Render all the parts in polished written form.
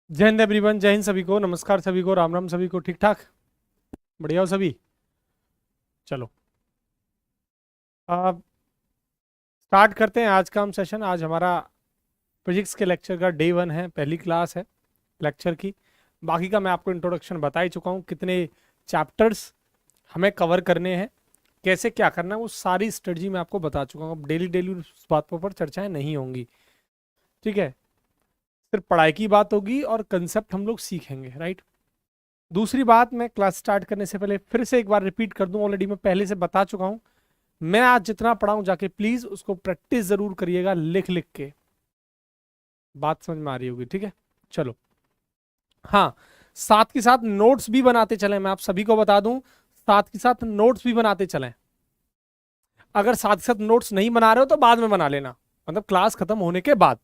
जय हिंद एवरीवन, जय हिंद सभी को, नमस्कार सभी को, राम राम सभी को। ठीक ठाक, बढ़िया हो सभी। चलो अब स्टार्ट करते हैं आज का हम सेशन। आज हमारा फिजिक्स के लेक्चर का डे 1 है, पहली क्लास है लेक्चर की। बाकी का मैं आपको इंट्रोडक्शन बता ही चुका हूँ, कितने चैप्टर्स हमें कवर करने हैं, कैसे क्या करना है, वो सारी स्ट्रेटजी मैं आपको बता चुका हूँ। अब डेली डेली उस बातों पर चर्चाएं नहीं होंगी, ठीक है। सिर्फ पढ़ाई की बात होगी और कंसेप्ट हम लोग सीखेंगे, राइट। दूसरी बात, मैं क्लास स्टार्ट करने से पहले फिर से एक बार रिपीट कर दूं, ऑलरेडी मैं पहले से बता चुका हूं। मैं आज जितना पढ़ाऊं जाके प्लीज उसको प्रैक्टिस जरूर करिएगा, लिख लिख के। बात समझ में आ रही होगी, ठीक है। चलो, हाँ, साथ के साथ नोट्स भी बनाते चलें। मैं आप सभी को बता दूं, साथ के साथ नोट्स भी बनाते चलें। अगर साथ के साथ नोट्स नहीं बना रहे हो तो बाद में बना लेना, मतलब क्लास खत्म होने के बाद।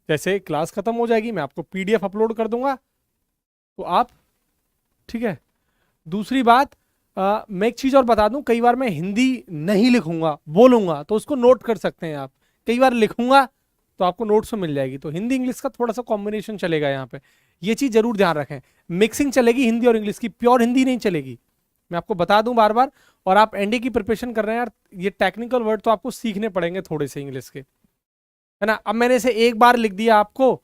जैसे क्लास खत्म हो जाएगी मैं आपको पीडीएफ अपलोड कर दूंगा, तो आप, ठीक है। दूसरी बात, मैं एक चीज और बता दूं, कई बार मैं हिंदी नहीं लिखूंगा, बोलूंगा, तो उसको नोट कर सकते हैं आप। कई बार लिखूंगा तो आपको नोट्स में मिल जाएगी, तो हिंदी इंग्लिश का थोड़ा सा कॉम्बिनेशन चलेगा यहाँ पे। ये चीज जरूर ध्यान रखें, मिक्सिंग चलेगी हिंदी और इंग्लिश की, प्योर हिंदी नहीं चलेगी, मैं आपको बता दूं बार बार। और आप एनडी की प्रिपरेशन कर रहे हैं यार, ये टेक्निकल वर्ड तो आपको सीखने पड़ेंगे थोड़े से इंग्लिश के, है ना। अब मैंने इसे एक बार लिख दिया आपको,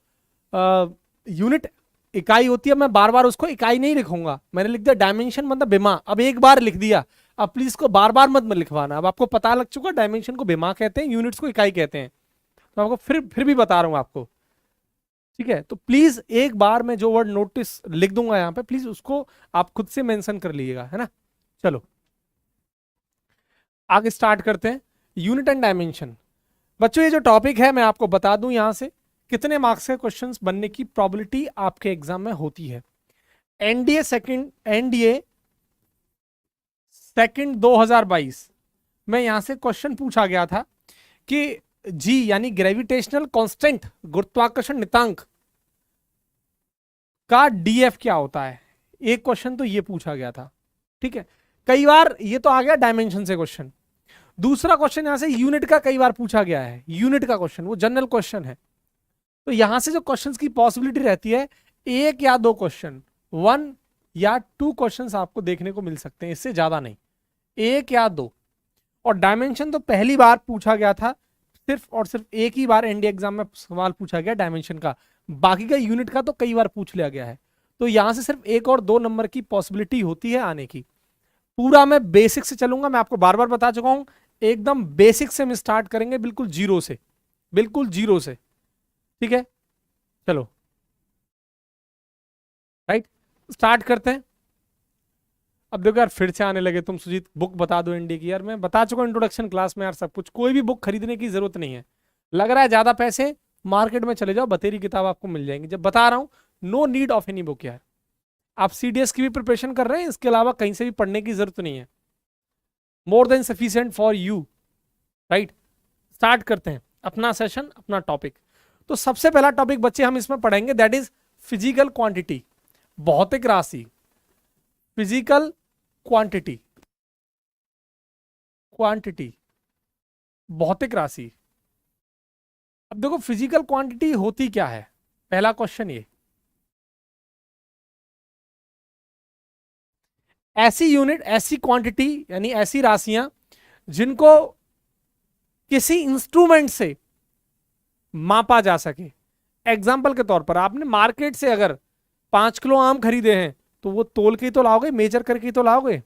यूनिट इकाई होती है, मैं बार बार उसको इकाई नहीं लिखूंगा। मैंने लिख दिया डायमेंशन मतलब बिमा, अब एक बार लिख दिया। अब प्लीज इसको बार बार मत लिखवाना, अब आपको पता लग चुका डायमेंशन को बिमा कहते हैं, यूनिट्स को इकाई कहते हैं। तो आपको फिर भी बता रहा हूं आपको, ठीक है। तो प्लीज एक बार मैं जो वर्ड नोटिस लिख दूंगा यहाँ पे, प्लीज उसको आप खुद से मेंशन कर लीजिएगा, है ना। चलो आगे स्टार्ट करते हैं। Unit and dimension. बच्चों, ये जो टॉपिक है मैं आपको बता दूं यहां से कितने मार्क्स के क्वेश्चंस बनने की प्रोबेबिलिटी आपके एग्जाम में होती है। एनडीए सेकंड 2022 में यहां से क्वेश्चन पूछा गया था कि जी यानी ग्रेविटेशनल कांस्टेंट, गुरुत्वाकर्षण नितांक का डीएफ क्या होता है। एक क्वेश्चन तो ये पूछा गया था, ठीक है। कई बार ये तो आ गया डायमेंशन से क्वेश्चन। दूसरा क्वेश्चन यहां से यूनिट का कई बार पूछा गया है, यूनिट का क्वेश्चन, वो जनरल क्वेश्चन है। तो यहां से जो क्वेश्चंस की पॉसिबिलिटी रहती है, एक या दो क्वेश्चन, 1 या 2 क्वेश्चंस आपको देखने को मिल सकते हैं, इससे ज्यादा नहीं, एक या दो। और डायमेंशन तो पहली बार पूछा गया था, सिर्फ और सिर्फ एक ही बार एनडीए एग्जाम में सवाल पूछा गया डायमेंशन का। बाकी का यूनिट का तो कई बार पूछ लिया गया है। तो यहां से सिर्फ 1 और 2 नंबर की पॉसिबिलिटी होती है आने की। पूरा मैं बेसिक से चलूंगा, मैं आपको बार बार बता चुका हूं, एकदम बेसिक से हम स्टार्ट करेंगे, बिल्कुल जीरो से, बिल्कुल जीरो से, ठीक है। चलो राइट, स्टार्ट करते हैं। अब देखो यार, फिर से आने लगे तुम, सुजीत बुक बता दो एनडी की। यार मैं बता चुका हूं इंट्रोडक्शन क्लास में यार सब कुछ, कोई भी बुक खरीदने की जरूरत नहीं है। लग रहा है ज्यादा पैसे, मार्केट में चले जाओ, बतेरी किताब आपको मिल जाएंगी। जब बता रहा हूं, no need of any book यार। आप सीडीएस की भी प्रिपरेशन कर रहे हैं, इसके अलावा कहीं से भी पढ़ने की जरूरत नहीं है, more than sufficient for you, right. Start करते हैं अपना सेशन, अपना टॉपिक। तो सबसे पहला टॉपिक बच्चे हम इसमें पढ़ेंगे, दैट इज फिजिकल क्वांटिटी, भौतिक राशि। फिजिकल क्वांटिटी, क्वांटिटी, भौतिक राशि। अब देखो फिजिकल क्वांटिटी होती क्या है, पहला क्वेश्चन ये। ऐसी यूनिट, ऐसी क्वांटिटी यानी ऐसी राशियां जिनको किसी इंस्ट्रूमेंट से मापा जा सके। एग्जाम्पल के तौर पर, आपने मार्केट से अगर 5 किलो आम खरीदे हैं तो वो तोल के ही तो लाओगे, मेजर करके ही तो लाओगे।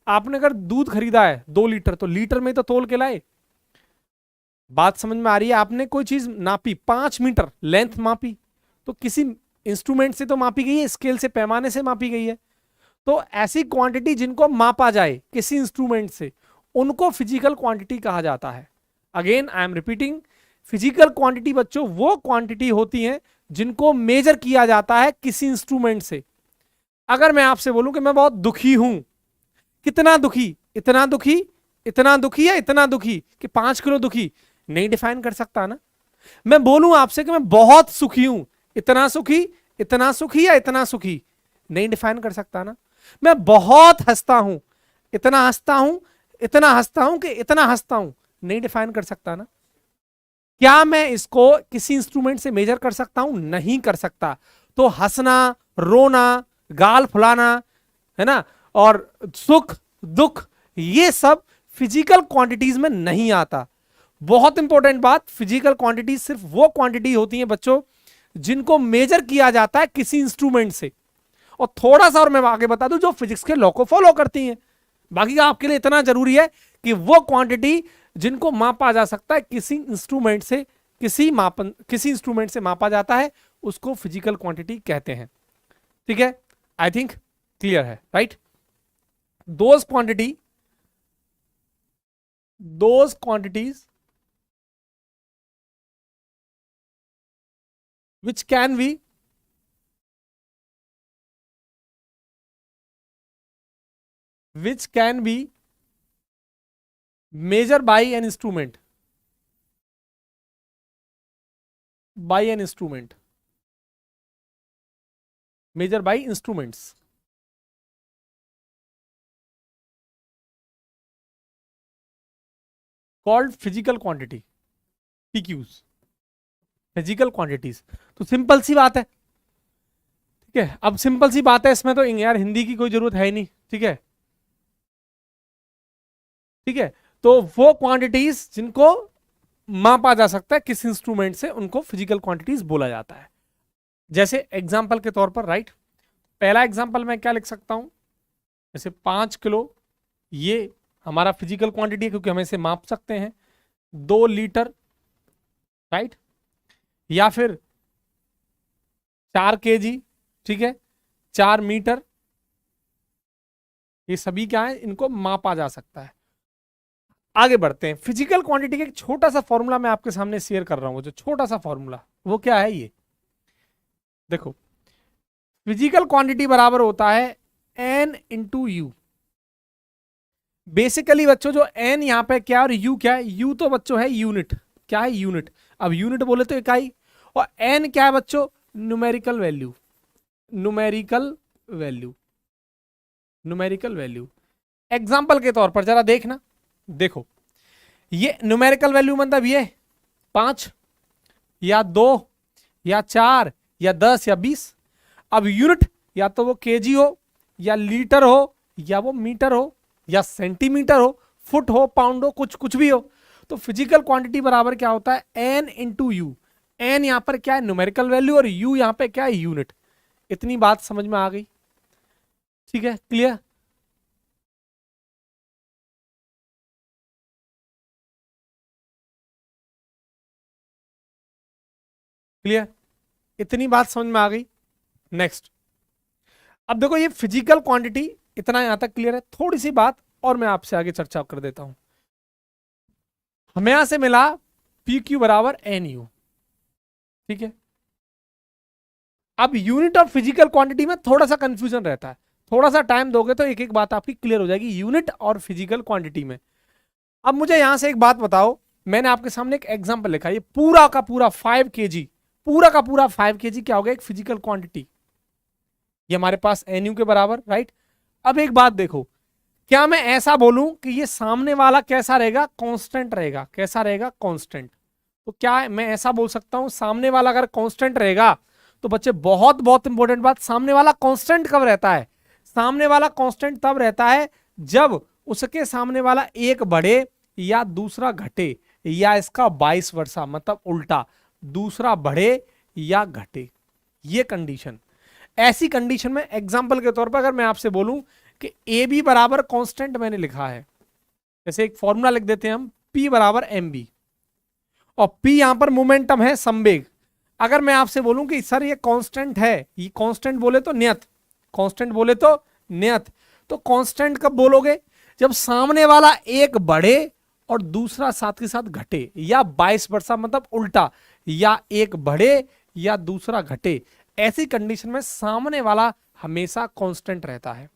आपने अगर दूध खरीदा है 2 लीटर, तो लीटर में तो तोल के लाए। बात समझ में आ रही है। आपने कोई चीज नापी, 5 मीटर लेंथ मापी, तो किसी इंस्ट्रूमेंट से तो मापी गई है, स्केल से, पैमाने से मापी गई है। तो ऐसी क्वांटिटी जिनको मापा जाए किसी इंस्ट्रूमेंट से, उनको फिजिकल क्वांटिटी कहा जाता है। Again I am repeating, physical quantity बच्चों वो क्वांटिटी होती है जिनको मेजर किया जाता है किसी इंस्ट्रूमेंट से। अगर मैं आपसे बोलूं कि मैं बहुत दुखी हूं, कितना दुखी, इतना दुखी, इतना दुखी या इतना दुखी, कि 5 किलो दुखी, नहीं डिफाइन कर सकता ना। मैं बोलूं आपसे कि मैं बहुत सुखी हूं, इतना सुखी, इतना सुखी या इतना सुखी, नहीं डिफाइन कर सकता ना। मैं बहुत हंसता हूं, इतना हंसता हूं, इतना हंसता हूं कि इतना हंसता हूं, नहीं डिफाइन कर सकता ना। क्या मैं इसको किसी इंस्ट्रूमेंट से मेजर कर सकता हूं? नहीं कर सकता। तो हंसना, रोना, गाल फुलाना, है ना, और सुख दुख, ये सब फिजिकल क्वांटिटीज में नहीं आता। बहुत इंपॉर्टेंट बात, फिजिकल क्वांटिटी सिर्फ वो क्वांटिटी होती है बच्चों जिनको मेजर किया जाता है किसी इंस्ट्रूमेंट से। और थोड़ा सा और मैं आगे बता दूं, जो फिजिक्स के लॉ को फॉलो करती हैं। बाकी का आपके लिए इतना जरूरी है कि वो क्वांटिटी जिनको मापा जा सकता है किसी इंस्ट्रूमेंट से, किसी इंस्ट्रूमेंट से मापा जाता है, उसको फिजिकल क्वांटिटी कहते हैं। ठीक है, आई थिंक क्लियर है, right. Those quantities which can be measured by an instrument, measured by instruments, called physical quantity, PQs, physical quantities. तो सिंपल सी बात है, ठीक है। अब सिंपल सी बात है, इसमें तो यार हिंदी की कोई जरूरत है ही नहीं, ठीक है, ठीक है। तो वो क्वांटिटीज जिनको मापा जा सकता है किस इंस्ट्रूमेंट से, उनको फिजिकल क्वांटिटीज बोला जाता है। जैसे एग्जांपल के तौर पर, राइट, पहला एग्जांपल मैं क्या लिख सकता हूं, जैसे 5 किलो, ये हमारा फिजिकल क्वांटिटी है क्योंकि हम इसे माप सकते हैं। 2 लीटर, राइट, या फिर 4 केजी, ठीक है, 4 मीटर, ये सभी क्या है, इनको मापा जा सकता है। आगे बढ़ते हैं, फिजिकल क्वांटिटी का एक छोटा सा फॉर्मूला मैं आपके सामने शेयर कर रहा हूं। जो छोटा सा फॉर्मूला वो क्या है, ये देखो, फिजिकल क्वांटिटी बराबर होता है n इंटू यू। बेसिकली बच्चों जो n यहां पे क्या और u क्या है, u तो बच्चों है यूनिट, क्या है, यूनिट। अब यूनिट बोले तो इकाई, और n क्या है बच्चों, numerical value, numerical value, numerical value. Example के तौर पर जरा देखना, देखो ये न्यूमेरिकल वैल्यू मतलब ये 5 या 2 या 4 या 10 या 20। अब यूनिट या तो वो केजी हो, या लीटर हो, या वो मीटर हो, या सेंटीमीटर हो, फुट हो, पाउंड हो, कुछ भी हो। तो फिजिकल क्वांटिटी बराबर क्या होता है, n इंटू यू। एन यहां पर क्या है, न्यूमेरिकल वैल्यू, और u यहां पे क्या है, यूनिट। इतनी बात समझ में आ गई, ठीक है, क्लियर। क्लियर, इतनी बात समझ में आ गई। नेक्स्ट, अब देखो ये फिजिकल क्वांटिटी इतना यहां तक क्लियर है। थोड़ी सी बात और मैं आपसे आगे चर्चा कर देता हूं। हमें यहां से मिला पी क्यू बराबर एन यू, ठीक है। अब यूनिट ऑफ फिजिकल क्वांटिटी में थोड़ा सा कंफ्यूजन रहता है, थोड़ा सा टाइम दोगे तो एक एक बात आपकी क्लियर हो जाएगी यूनिट और फिजिकल क्वांटिटी में। अब मुझे यहां से एक बात बताओ, मैंने आपके सामने एक एग्जांपल लिखा, ये पूरा का पूरा 5 केजी, पूरा का पूरा 5 केजी क्या हो गया, एक फिजिकल क्वांटिटी, ये हमारे पास एनयू के बराबर, राइट। अब एक बात देखो, क्या मैं ऐसा बोलूं कि ये सामने वाला कैसा रहेगा, कांस्टेंट रहेगा, कैसा रहेगा, कांस्टेंट। तो क्या मैं ऐसा बोल सकता हूं, सामने वाला अगर कांस्टेंट रहेगा, तो बच्चे बहुत बहुत इंपॉर्टेंट बात, सामने वाला कांस्टेंट कब रहता है, सामने वाला कांस्टेंट तब रहता है जब उसके सामने वाला एक बढ़े या दूसरा घटे, या इसका 22 वर्षा मतलब उल्टा, दूसरा बढ़े या घटे, ये कंडीशन। ऐसी कंडीशन में एग्जांपल के तौर पर अगर मैं आपसे बोलूं कि ए बी बराबर कांस्टेंट मैंने लिखा है, जैसे एक फॉर्मूला लिख देते हैं हम, P बराबर एम बी, और P यहां पर मोमेंटम है, संवेग। अगर मैं आपसे बोलूं कि सर ये कांस्टेंट है, ये कांस्टेंट बोले तो नियत, कांस्टेंट बोले तो नियत, तो कांस्टेंट कब बोलोगे, जब सामने वाला एक बढ़े और दूसरा साथ के साथ घटे, या 22 वर्षा मतलब उल्टा, या एक बढ़े या दूसरा घटे। ऐसी कंडीशन में सामने वाला हमेशा कांस्टेंट रहता है।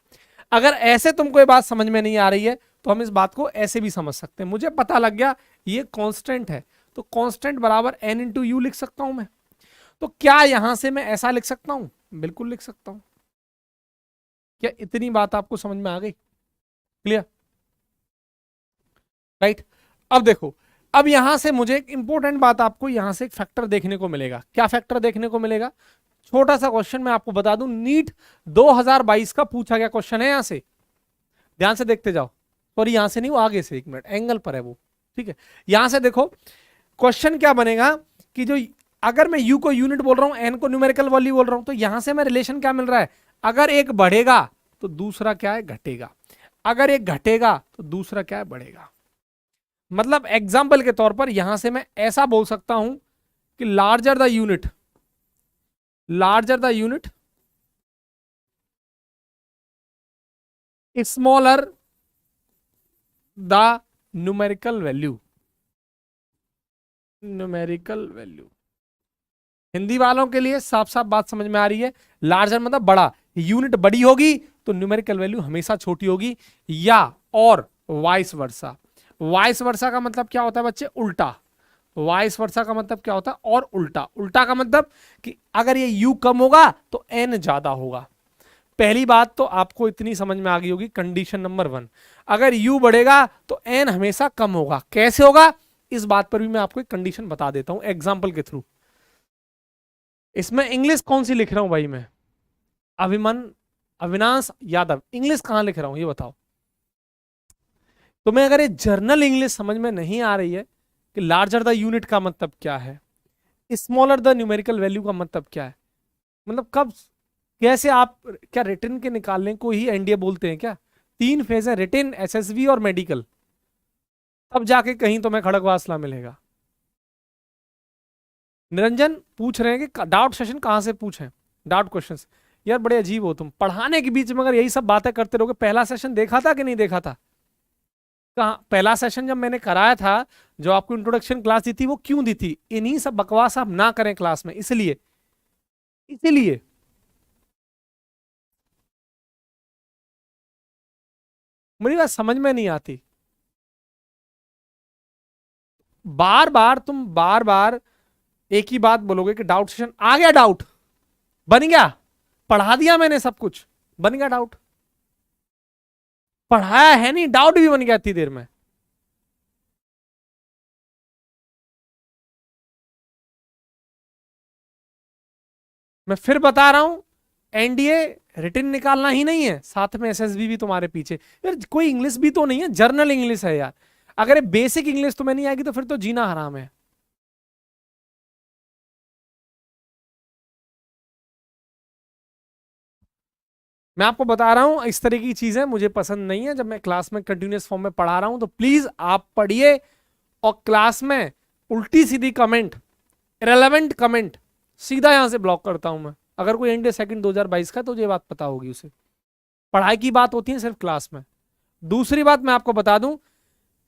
अगर ऐसे तुमको ये बात समझ में नहीं आ रही है तो हम इस बात को ऐसे भी समझ सकते हैं, मुझे पता लग गया ये कांस्टेंट है, तो कांस्टेंट बराबर n इंटू यू लिख सकता हूं मैं। तो क्या यहां से मैं ऐसा लिख सकता हूं, बिल्कुल लिख सकता हूं। क्या इतनी बात आपको समझ में आ गई, क्लियर, राइट। अब देखो, अब यहां से मुझे एक इंपॉर्टेंट बात, आपको यहां से एक फैक्टर देखने को मिलेगा। क्या फैक्टर देखने को मिलेगा, छोटा सा क्वेश्चन मैं आपको बता दूं, नीट 2022 का पूछा गया क्वेश्चन है, यहां से ध्यान से देखते जाओ, और यहां से नहीं, वो आगे से, 1 मिनट, एंगल पर है वो, ठीक है। यहां से देखो क्वेश्चन क्या बनेगा कि जो, अगर मैं u को यूनिट बोल रहा हूं, n को न्यूमेरिकल वैल्यू बोल रहा हूं, तो यहां से मैं रिलेशन क्या मिल रहा है, अगर एक बढ़ेगा तो दूसरा क्या है, घटेगा, अगर एक घटेगा तो दूसरा क्या है, बढ़ेगा। मतलब एग्जाम्पल के तौर पर यहां से मैं ऐसा बोल सकता हूं कि larger the unit, larger the unit, smaller the numerical value, numerical value. Hindi वालों के लिए साफ साफ बात समझ में आ रही है, लार्जर मतलब बड़ा, यूनिट बड़ी होगी तो न्यूमेरिकल वैल्यू हमेशा छोटी होगी, या और वाइस वर्सा। वाइस वर्सा का मतलब क्या होता है बच्चे, उल्टा। वाइस वर्सा का मतलब क्या होता है, और उल्टा। उल्टा का मतलब कि अगर ये u कम होगा तो n ज्यादा होगा। पहली बात तो आपको इतनी समझ में आ गई होगी, कंडीशन नंबर 1, अगर u बढ़ेगा तो n हमेशा कम होगा। कैसे होगा, इस बात पर भी मैं आपको एक कंडीशन बता देता हूं एग्जाम्पल के थ्रू। इसमें इंग्लिश कौन सी लिख रहा हूं भाई मैं, अविनाश यादव, इंग्लिश कहां लिख रहा हूं ये बताओ। तुम्हें अगर ये जर्नल इंग्लिश समझ में नहीं आ रही है कि लार्जर द यूनिट का मतलब क्या है, स्मॉलर द न्यूमेरिकल वैल्यू का मतलब क्या है, मतलब कब कैसे आप, क्या रिटन के निकालने को ही एनडीए बोलते हैं क्या? 3 फेज है, रिटन, एसएसबी और मेडिकल, तब जाके कहीं तुम्हें खड़गवासला मिलेगा। निरंजन पूछ रहे हैं कि डाउट सेशन कहां से पूछें, डाउट क्वेश्चंस। यार बड़े अजीब हो तुम, पढ़ाने के बीच में अगर यही सब बातें करते रहोगे। पहला सेशन देखा था कि नहीं देखा था? कहाँ पहला सेशन जब मैंने कराया था, जो आपको इंट्रोडक्शन क्लास दी थी, वो क्यों दी थी? इन्हीं सब बकवास आप ना करें क्लास में, इसलिए इसीलिए मेरी बात समझ में नहीं आती। बार बार तुम बार बार एक ही बात बोलोगे कि डाउट सेशन आ गया, डाउट बन गया, पढ़ा दिया मैंने सब कुछ, बन गया डाउट। पढ़ाया है नहीं, डाउट भी बन गया इतनी देर में। मैं फिर बता रहा हूं, एनडीए रिटन निकालना ही नहीं है, साथ में एसएसबी भी तुम्हारे पीछे। यार कोई इंग्लिश भी तो नहीं है, जर्नल इंग्लिश है यार। अगर बेसिक इंग्लिश तुम्हें नहीं आएगी तो फिर तो जीना हराम है। मैं आपको बता रहा हूं, इस तरह की चीजें मुझे पसंद नहीं है। जब मैं क्लास में कंटिन्यूस फॉर्म में पढ़ा रहा हूं तो प्लीज आप पढ़िए, और क्लास में उल्टी सीधी कमेंट, इरेलेवेंट कमेंट सीधा यहां से ब्लॉक करता हूं मैं। अगर कोई एनडीए सेकंड 2022 का, तो ये बात पता होगी उसे। पढ़ाई की बात होती है सिर्फ क्लास में। दूसरी बात मैं आपको बता दूं,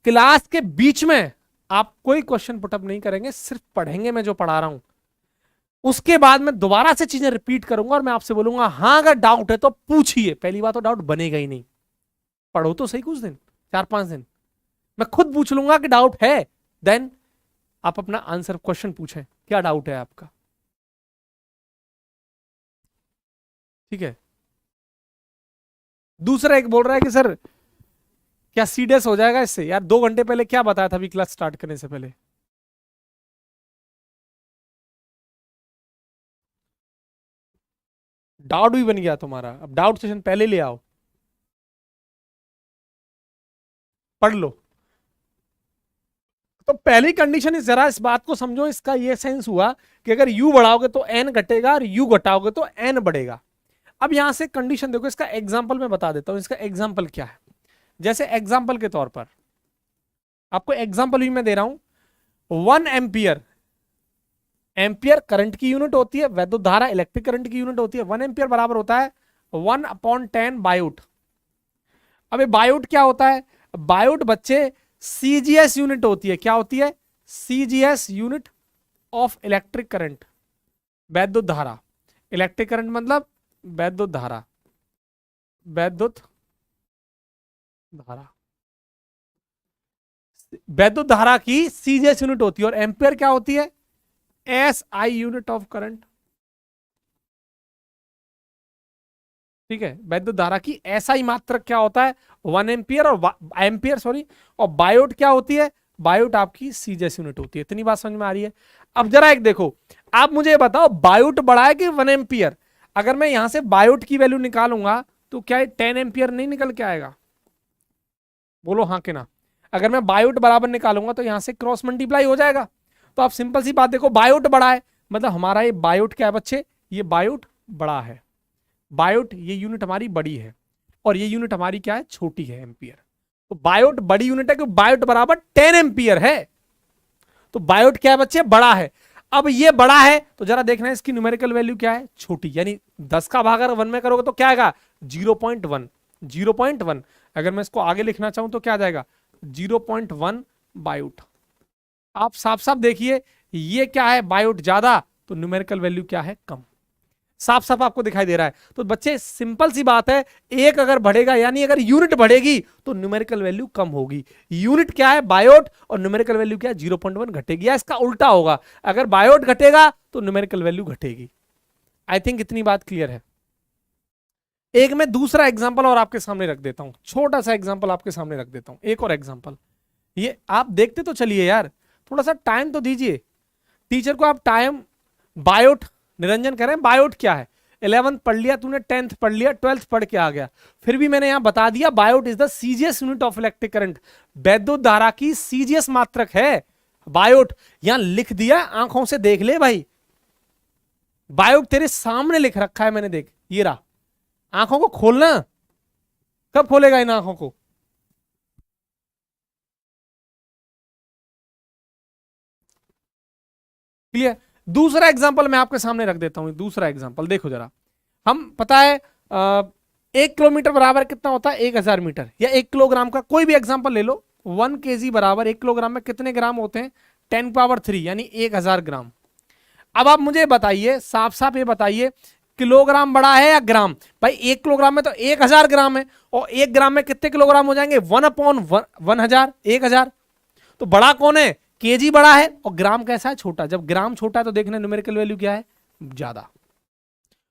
क्लास के बीच में आप कोई क्वेश्चन पुटअप नहीं करेंगे, सिर्फ पढ़ेंगे मैं जो पढ़ा रहा हूं। उसके बाद मैं दोबारा से चीजें रिपीट करूंगा और मैं आपसे बोलूंगा हाँ अगर डाउट है तो पूछिए। पहली बात तो डाउट बनेगा ही नहीं, पढ़ो तो सही कुछ दिन, 4-5 दिन, मैं खुद पूछ लूंगा कि डाउट है, देन आप अपना आंसर क्वेश्चन पूछें क्या डाउट है आपका, ठीक है। दूसरा एक बोल रहा है कि सर क्या सीडीएस हो जाएगा इससे? यार 2 घंटे पहले क्या बताया था अभी क्लास स्टार्ट करने से पहले? डाउट भी बन गया तुम्हारा, अब डाउट सेशन पहले ले आओ, पढ़ लो। तो पहली कंडीशन इस, जरा इस बात को समझो, इसका ये सेंस हुआ कि अगर u बढ़ाओगे तो n घटेगा और u घटाओगे तो n बढ़ेगा। अब यहां से कंडीशन देखो, इसका एग्जांपल मैं बता देता हूं। इसका एग्जांपल क्या है, जैसे एग्जांपल के तौर पर आपको एग्जांपल भी मैं दे रहा हूं। 1 एम्पियर, एम्पियर करंट की यूनिट होती है, वैद्युत धारा इलेक्ट्रिक करंट की यूनिट होती है। 1 एम्पियर बराबर होता है 1/10 बायोट। अब ये बायोट क्या होता है? बायोट बच्चे सीजीएस यूनिट होती है। क्या होती है? CGS unit of electric current, वैद्युत धारा। इलेक्ट्रिक करंट मतलब वैद्युत धारा, वैद्युत धारा, वैद्युत धारा की सीजीएस यूनिट होती है। और एम्पियर क्या होती है? एसआई यूनिट ऑफ करंट, ठीक है। वैद्युत धारा की एसआई मात्रक क्या होता है? 1 एम्पियर, और एम्पियर सॉरी, और बायोट क्या होती है? बायोट आपकी सीजीएस यूनिट होती है। इतनी बात समझ में आ रही है? अब जरा एक देखो, आप मुझे बताओ बायोट बड़ा है कि 1 एम्पियर? अगर मैं यहां से बायोट की वैल्यू निकालूंगा तो क्या 10 एम्पियर नहीं निकल के आएगा? बोलो हाँ कि ना। अगर मैं बायोट बराबर निकालूंगा तो यहां से क्रॉस मल्टीप्लाई हो जाएगा। तो आप सिंपल सी बात देखो, बायोट बड़ा है मतलब हमारा ये बायोट क्या है बच्चे, ये बायोट बड़ा है। बायोट ये यूनिट हमारी बड़ी है और ये यूनिट हमारी क्या है, छोटी है, एम्पियर। तो बायोट बड़ी यूनिट है क्योंकि बायोट बराबर 10 एम्पियर है। तो बायोट क्या है बच्चे, बड़ा है। अब ये बड़ा है तो जरा देखना है इसकी न्यूमेरिकल वैल्यू क्या है, छोटी, यानी 10 का भाग अगर 1 में करोगे तो क्या आएगा, 0.1। 0.1 अगर मैं इसको आगे लिखना चाहूं तो क्या आ जाएगा, 0.1 बायोट। आप साफ साफ देखिए, ये क्या है, बायोट ज्यादा तो न्यूमेरिकल वैल्यू क्या है, कम। साफ साफ आपको दिखाई दे रहा है। तो बच्चे सिंपल सी बात है, एक अगर बढ़ेगा यानी अगर यूनिट बढ़ेगी तो न्यूमेरिकल वैल्यू कम होगी। यूनिट क्या है, बायोट, और न्यूमेरिकल वैल्यू क्या है, 0.1 घटेगी, या इसका उल्टा होगा, अगर बायोट घटेगा तो न्यूमेरिकल वैल्यू घटेगी। आई थिंक इतनी बात क्लियर है। एक मैं दूसरा एग्जांपल और आपके सामने रख देता हूं, छोटा सा एग्जांपल आपके सामने रख देता हूं, एक और एग्जांपल। ये आप देखते तो चलिए यार, थोड़ा सा टाइम तो दीजिए टीचर को। आप टाइम, बायोट, निरंजन कह रहे हैं बायोट क्या है, 11th पढ़ लिया तूने, 10th पढ़ लिया, 12th पढ़ के आ गया, फिर भी मैंने यहां बता दिया Biot is the CGS unit of electric current, वैद्युत धारा की सीजीएस मात्रक है बायोट। यहां लिख दिया, आंखों से देख ले भाई, बायोट तेरे सामने लिख रखा है मैंने, देख ये रहा। आंखों को खोलना, कब खोलेगा इन आंखों को, क्लियर। दूसरा एग्जांपल मैं आपके सामने रख देता हूं, दूसरा एग्जांपल देखो जरा। हम पता है 1 किलोमीटर बराबर कितना होता है, 1000 मीटर, या 1 किलोग्राम का कोई भी एग्जांपल ले लो। 1 kg बराबर 1 किलोग्राम में कितने ग्राम होते हैं, 10 पावर 3 यानी 1000 ग्राम। अब आप मुझे बताइए, साफ साफ ये बताइए, किलोग्राम बड़ा है या ग्राम? भाई 1 किलोग्राम में तो 1000 ग्राम है, और 1 ग्राम में कितने किलोग्राम हो जाएंगे, 1/1000, 1000। तो बड़ा कौन है, केजी बड़ा है, और ग्राम कैसा है, छोटा। जब ग्राम छोटा है तो देखना न्यूमेरिकल वैल्यू क्या है, ज्यादा।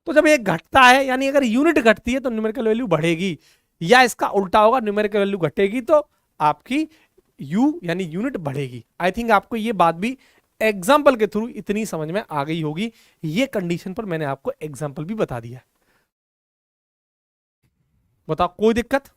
तो जब ये घटता है यानी अगर यूनिट घटती है तो न्यूमेरिकल वैल्यू बढ़ेगी, या इसका उल्टा होगा, न्यूमेरिकल वैल्यू घटेगी तो आपकी यू यानी यूनिट बढ़ेगी। आई थिंक आपको ये बात भी एग्जाम्पल के थ्रू इतनी समझ में आ गई होगी। ये कंडीशन पर मैंने आपको एग्जाम्पल भी बता दिया। बताओ कोई दिक्कत?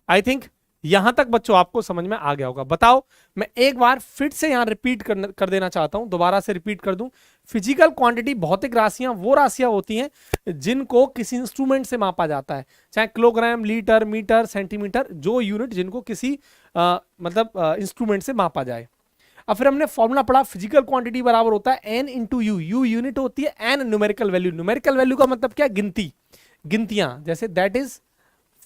आई थिंक यहां तक बच्चों आपको समझ में आ गया होगा। बताओ, मैं एक बार फिर से यहां रिपीट कर देना चाहता हूं, दोबारा से रिपीट कर दूं। फिजिकल क्वांटिटी, भौतिक राशियां वो राशियां होती हैं जिनको किसी इंस्ट्रूमेंट से मापा जाता है, चाहे किलोग्राम, लीटर, मीटर, सेंटीमीटर, जो यूनिट जिनको किसी मतलब इंस्ट्रूमेंट से मापा जाए। अब फिर हमने फॉर्मूला पढ़ा, फिजिकल क्वांटिटी बराबर होता है N into U. U unit होती है, N numerical value. Numerical value का मतलब क्या, गिनती, गिनतियां, जैसे दैट इज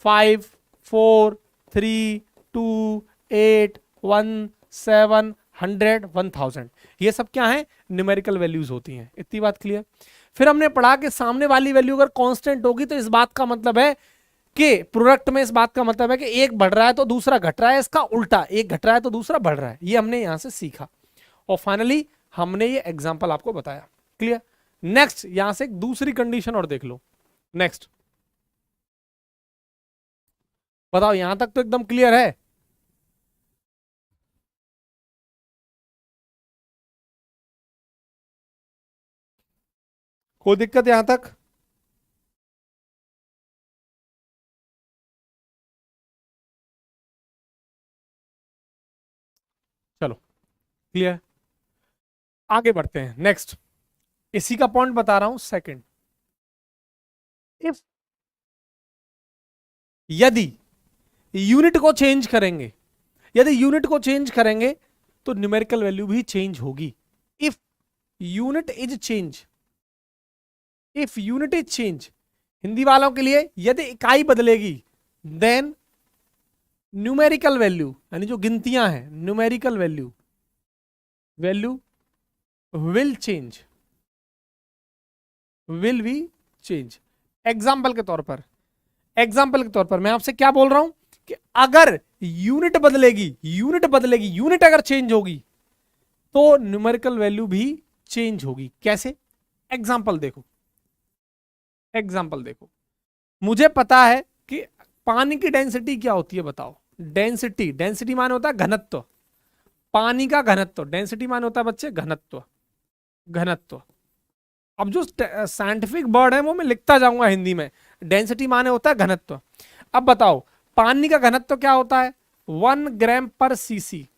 5, 4, 3, 2, 8, 1, 7, 100, 1000, ये सब क्या है, न्यूमेरिकल वैल्यूज होती हैं। इतनी बात क्लियर। फिर हमने पढ़ा कि सामने वाली वैल्यू अगर कांस्टेंट होगी तो इस बात का मतलब है कि प्रोडक्ट में, इस बात का मतलब है कि एक बढ़ रहा है तो दूसरा घट रहा है, इसका उल्टा, एक घट रहा है तो दूसरा बढ़ रहा है। ये हमने यहां से सीखा, और फाइनली हमने ये एग्जाम्पल आपको बताया। क्लियर। नेक्स्ट यहां से एक दूसरी कंडीशन और देख लो। नेक्स्ट बताओ, यहां तक तो एकदम क्लियर है? कोई दिक्कत यहां तक? चलो क्लियर, आगे बढ़ते हैं। नेक्स्ट इसी का पॉइंट बता रहा हूं, सेकंड। इफ, यदि यूनिट को चेंज करेंगे, यदि यूनिट को चेंज करेंगे तो न्यूमेरिकल वैल्यू भी चेंज होगी। If unit is change, if unit is change, Hindi वालों के लिए यदि इकाई बदलेगी, देन न्यूमेरिकल वैल्यू यानी जो गिनतियां हैं, numerical value, value will change, will be change. Example के तौर पर, एग्जाम्पल के तौर पर मैं आपसे क्या बोल रहा हूं कि अगर यूनिट बदलेगी, यूनिट बदलेगी, यूनिट अगर चेंज होगी तो न्यूमेरिकल वैल्यू भी चेंज होगी। कैसे? एग्जाम्पल देखो, एग्जाम्पल देखो। मुझे पता है कि पानी की डेंसिटी क्या होती है, बताओ। डेंसिटी, डेंसिटी माने होता है घनत्व, पानी का घनत्व। डेंसिटी माने होता है बच्चे घनत्व। घनत्व। अब जो साइंटिफिक वर्ड है वो मैं लिखता जाऊंगा हिंदी में। डेंसिटी माने होता है घनत्व। अब बताओ पानी का घनत्व क्या होता है? 1 ग्राम/सीसी।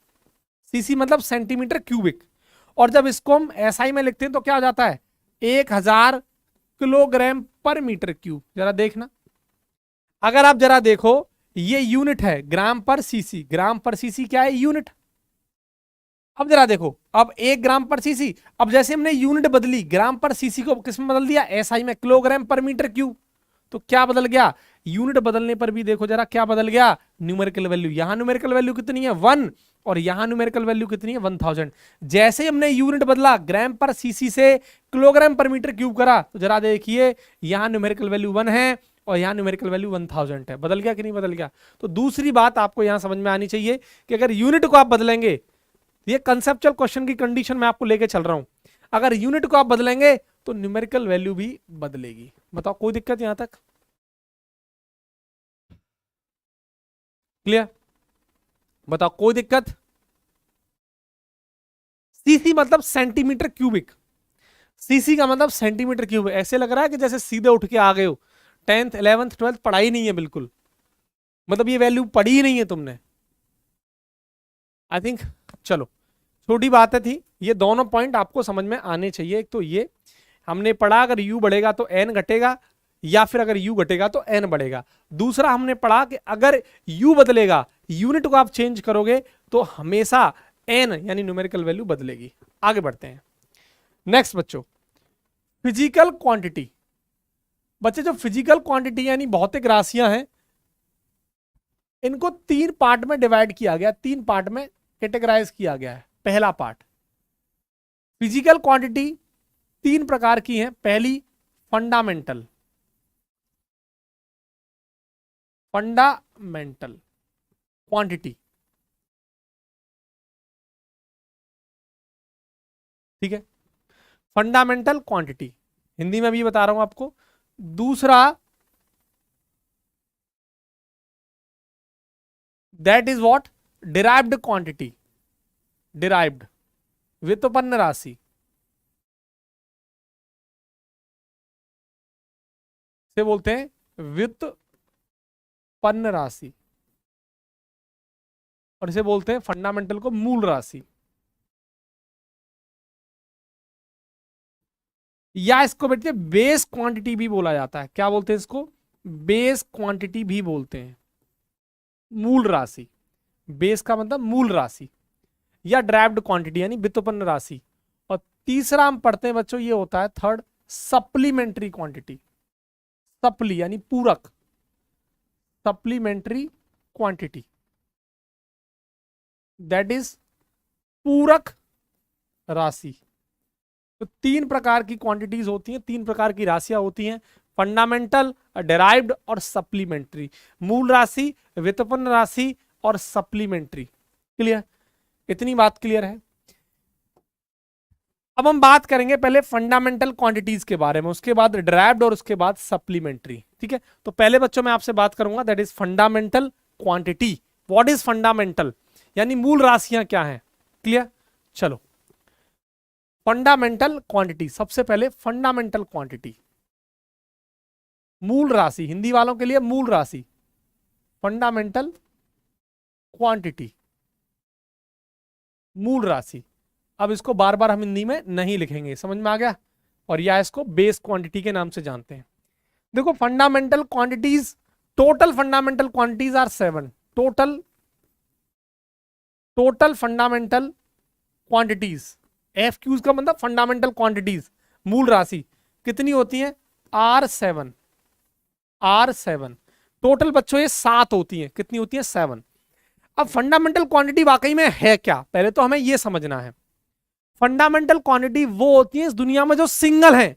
सीसी मतलब सेंटीमीटर क्यूबिक। और जब इसको हम एसआई में लिखते हैं तो क्या हो जाता है? 1000 किलोग्राम/मीटर क्यूब। जरा देखना, अगर आप जरा देखो ये यूनिट है ग्राम/सीसी। ग्राम/सीसी क्या है? यूनिट। अब जरा देखो, अब 1 ग्राम/सीसी। अब जैसे हमने यूनिट बदली, ग्राम/सीसी को किस में बदल दिया? एसआई में, किलोग्राम/मीटर क्यूब। तो क्या बदल गया? यूनिट बदलने पर भी देखो जरा क्या बदल गया? Numerical value. यहां न्यूमेरिकल वैल्यू कितनी है? 1। और यहां न्यूमेरिकल वैल्यू कितनी है? 1000। जैसे ही हमने यूनिट बदला ग्राम/सीसी से किलोग्राम/मीटर क्यूब करा, तो जरा देखिए यहां न्यूमेरिकल वैल्यू 1 है और यहां न्यूमेरिकल वैल्यू 1000 है। बदल गया कि नहीं बदल गया? तो दूसरी बात आपको यहां समझ में आनी चाहिए कि अगर यूनिट को आप बदलेंगे, ये कंसेप्चुअल क्वेश्चन की कंडीशन में आपको लेके चल रहा हूं, अगर यूनिट को आप बदलेंगे तो न्यूमेरिकल वैल्यू भी बदलेगी। बताओ कोई दिक्कत यहां तक? क्लियर? बताओ कोई दिक्कत? सीसी मतलब सेंटीमीटर क्यूबिक। सीसी का मतलब सेंटीमीटर क्यूब। ऐसे लग रहा है कि जैसे सीधे उठ के आ गए हो, 10th 11th 12th पढ़ाई नहीं है बिल्कुल, मतलब ये वैल्यू पढ़ी ही नहीं है तुमने, आई थिंक। चलो छोटी बातें थी, ये दोनों पॉइंट आपको समझ में आने चाहिए। एक तो ये हमने पढ़ा अगर u बढ़ेगा तो n घटेगा, या फिर अगर u घटेगा तो n बढ़ेगा। दूसरा हमने पढ़ा कि अगर u बदलेगा, यूनिट को आप चेंज करोगे तो हमेशा n यानी न्यूमेरिकल वैल्यू बदलेगी। आगे बढ़ते हैं नेक्स्ट बच्चों, फिजिकल क्वांटिटी। बच्चे जो फिजिकल क्वांटिटी यानी भौतिक राशियां हैं, इनको 3 पार्ट में डिवाइड किया गया, 3 पार्ट में कैटेगराइज किया गया है। पहला पार्ट, फिजिकल क्वांटिटी 3 प्रकार की है। पहली फंडामेंटल, फंडामेंटल क्वांटिटी, ठीक है, फंडामेंटल क्वांटिटी हिंदी में भी बता रहा हूं आपको। दूसरा that is what? Derived quantity, derived व्युत्पन्न राशि। से बोलते हैं व्युत्पन्न राशि, और इसे बोलते हैं फंडामेंटल को मूल राशि, या इसको बेटे बेस क्वांटिटी भी बोला जाता है। क्या बोलते हैं इसको? बेस क्वांटिटी भी बोलते हैं, मूल राशि। बेस का मतलब मूल राशि, या ड्राइव्ड क्वांटिटी यानी व्युत्पन्न राशि। और तीसरा हम पढ़ते हैं बच्चों, ये होता है थर्ड, सप्लीमेंट्री क्वांटिटी। सप्ली यानी पूरक, सप्लीमेंट्री क्वांटिटी, दैट इज पूरक राशि। तो 3 प्रकार की क्वांटिटीज होती हैं, 3 प्रकार की राशियां होती हैं, फंडामेंटल, डेराइव्ड और सप्लीमेंट्री। मूल राशि, व्युत्पन्न राशि और सप्लीमेंट्री। क्लियर? इतनी बात क्लियर है। अब हम बात करेंगे पहले फंडामेंटल क्वांटिटीज के बारे में, उसके बाद डेराइव्ड और उसके बाद सप्लीमेंट्री। ठीक है, तो पहले बच्चों मैं आपसे बात करूंगा that is fundamental quantity. What is fundamental यानी मूल राशियां क्या हैं? क्लियर? चलो फंडामेंटल क्वांटिटी, सबसे पहले फंडामेंटल क्वांटिटी, मूल राशि, हिंदी वालों के लिए मूल राशि, फंडामेंटल क्वांटिटी, मूल राशि। अब इसको बार बार हम हिंदी में नहीं लिखेंगे, समझ में आ गया? और या इसको बेस क्वांटिटी के नाम से जानते हैं। देखो fundamental quantities, total fundamental quantities are 7। Total fundamental quantities, FQs का मतलब फंडामेंटल क्वांटिटीज, मूल राशि कितनी होती है? R7। टोटल बच्चों ये 7 होती हैं। कितनी होती है? 7। अब फंडामेंटल क्वांटिटी वाकई में है क्या, पहले तो हमें यह समझना है। फंडामेंटल क्वांटिटी वो होती है इस दुनिया में जो सिंगल है,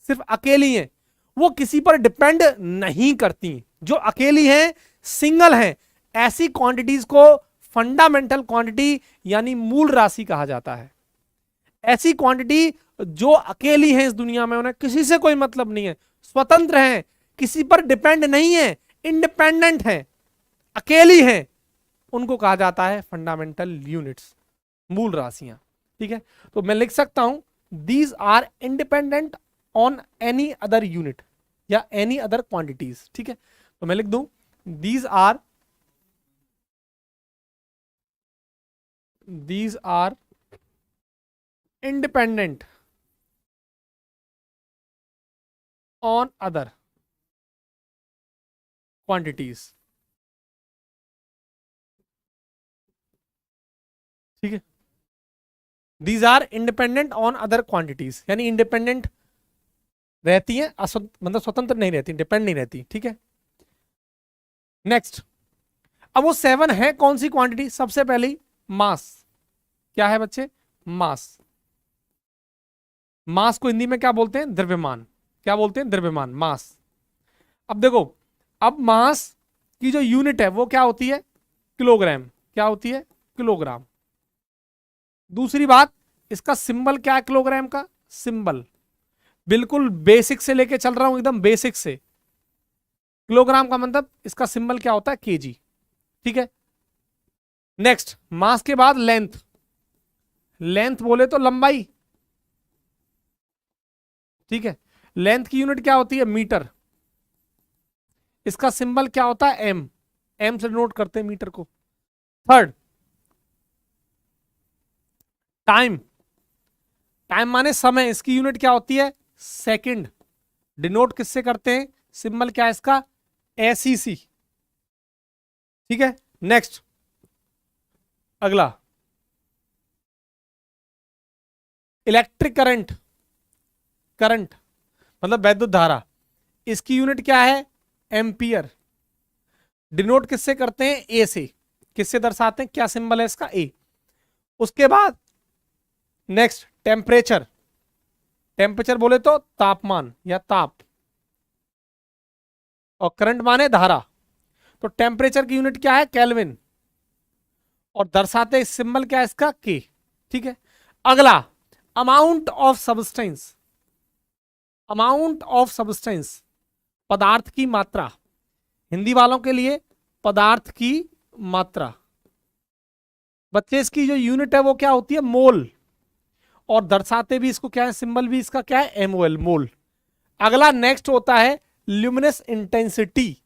सिर्फ अकेली है, वो किसी पर डिपेंड नहीं करती, जो अकेली है, सिंगल है, ऐसी क्वांटिटीज को फंडामेंटल क्वांटिटी यानी मूल राशि कहा जाता है। ऐसी क्वांटिटी जो अकेली है इस दुनिया में, उन्हें किसी से कोई मतलब नहीं है, स्वतंत्र है, किसी पर डिपेंड नहीं है, इंडिपेंडेंट है, अकेली है, उनको कहा जाता है फंडामेंटल यूनिट्स, मूल राशियां। ठीक है, तो मैं लिख सकता हूं these are independent on any other unit या एनी अदर क्वांटिटीज। ठीक है, तो मैं लिख दूं these are independent on other quantities. ठीक है, these are independent on other quantities, यानी इंडिपेंडेंट रहती है, मतलब स्वतंत्र नहीं रहती, डिपेंड नहीं रहती। ठीक है, नेक्स्ट, अब वो 7 है कौन सी क्वांटिटी? सबसे पहली मास। क्या है बच्चे? मास। मास को हिंदी में क्या बोलते हैं? द्रव्यमान। क्या बोलते हैं? द्रव्यमान, मास। अब देखो, अब मास की जो यूनिट है वो क्या होती है? किलोग्राम। क्या होती है? किलोग्राम। दूसरी बात, इसका सिंबल क्या है किलोग्राम का? सिंबल बिल्कुल बेसिक से लेके चल रहा हूं, एकदम बेसिक से। किलोग्राम का मतलब इसका सिंबल क्या होता है? केजी। ठीक है, नेक्स्ट, मास के बाद लेंथ। लेंथ बोले तो लंबाई। ठीक है, लेंथ की यूनिट क्या होती है? मीटर। इसका सिंबल क्या होता है? एम। एम से नोट करते हैं मीटर को। Third, time. टाइम माने समय, इसकी यूनिट क्या होती है? सेकंड। डिनोट किससे करते हैं? सिंबल क्या है इसका? एसईसी। ठीक है, नेक्स्ट, अगला, इलेक्ट्रिक करंट। करंट मतलब वैद्युत धारा, इसकी यूनिट क्या है? एम्पियर। डिनोट किससे करते हैं? ए से। किससे दर्शाते हैं? क्या सिंबल है इसका? ए। उसके बाद नेक्स्ट, टेम्परेचर। टेम्परेचर बोले तो तापमान या ताप, और करंट माने धारा। तो टेम्परेचर की यूनिट क्या है? केल्विन। और दर्शाते सिंबल क्या है इसका? के। ठीक है, अगला, amount of substance. Amount of substance, पदार्थ की मात्रा। हिंदी वालों के लिए पदार्थ की मात्रा। बच्चे इसकी जो यूनिट है वो क्या होती है? मोल। और दर्शाते भी इसको क्या है? सिंबल भी इसका क्या है? एमओएल, मोल। अगला नेक्स्ट होता है ल्यूमिनस इंटेंसिटी,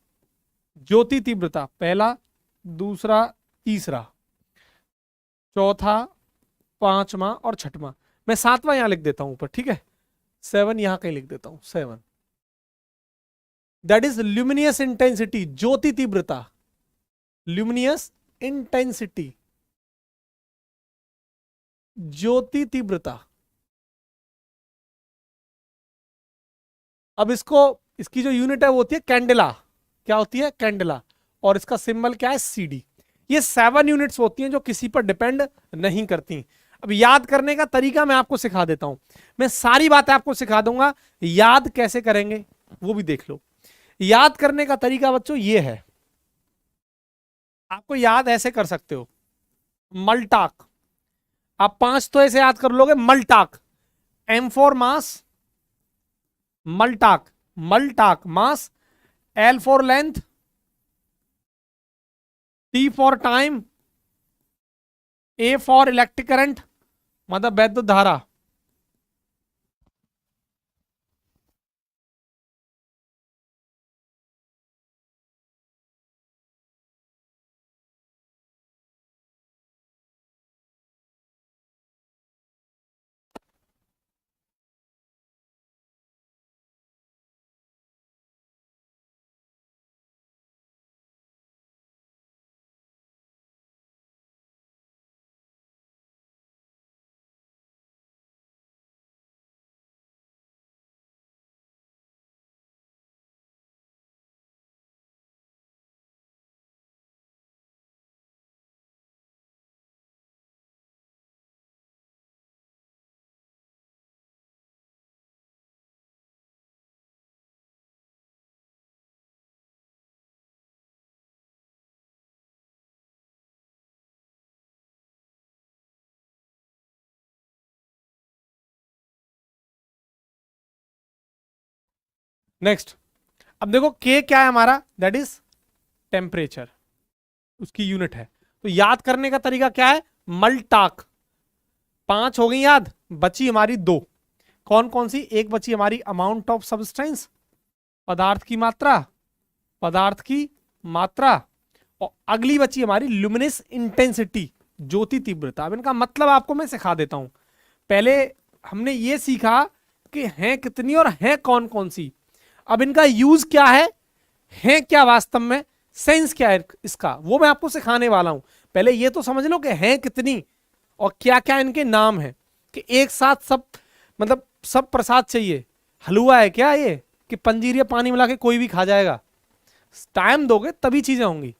ज्योति तीव्रता। पहला, दूसरा, तीसरा, चौथा, पांचवा और छठवां। मैं सातवां यहां लिख देता हूं ऊपर। ठीक है, 7 यहां कहीं लिख देता हूं, 7। दैट इज ल्यूमिनियस इंटेंसिटी, ज्योति तीव्रता। ल्यूमिनियस इंटेंसिटी, ज्योति तीव्रता। अब इसको, इसकी जो यूनिट है वो होती है कैंडेला। क्या होती है? कैंडेला। और इसका सिंबल क्या है? सीडी। ये 7 यूनिट्स होती हैं जो किसी पर डिपेंड नहीं करती। अब याद करने का तरीका मैं आपको सिखा देता हूं। मैं सारी बातें आपको सिखा दूंगा, याद कैसे करेंगे वो भी देख लो। याद करने का तरीका बच्चों ये है, आपको याद ऐसे कर सकते हो। मल्टाक, आप 5 तो ऐसे याद कर लोगे। मल्टाक, एम फॉर मास, मल्टाक, मल्टाक mass. L for length, T for time, A for electric current मतलब वैद्युत धारा। नेक्स्ट, अब देखो के क्या है हमारा? दैट इज टेम्परेचर, उसकी यूनिट है। तो याद करने का तरीका क्या है? मल्टाक। 5 हो गई याद, बची हमारी 2। कौन कौन सी? एक बची हमारी अमाउंट ऑफ सब्सटेंस, पदार्थ की मात्रा, पदार्थ की मात्रा, और अगली बची हमारी ल्यूमिनस इंटेंसिटी, ज्योति तीव्रता। अब इनका मतलब आपको मैं सिखा देता हूं। पहले हमने ये सीखा कि हैं कितनी और हैं कौन कौन सी। अब इनका यूज क्या है क्या वास्तव में, सेंस क्या है इसका, वो मैं आपको सिखाने वाला हूं। पहले ये तो समझ लो कि हैं कितनी और क्या क्या इनके नाम है। कि एक साथ सब, मतलब सब प्रसाद चाहिए, हलवा है क्या ये, कि पंजीर या पानी मिला के कोई भी खा जाएगा? टाइम दोगे तभी चीजें होंगी।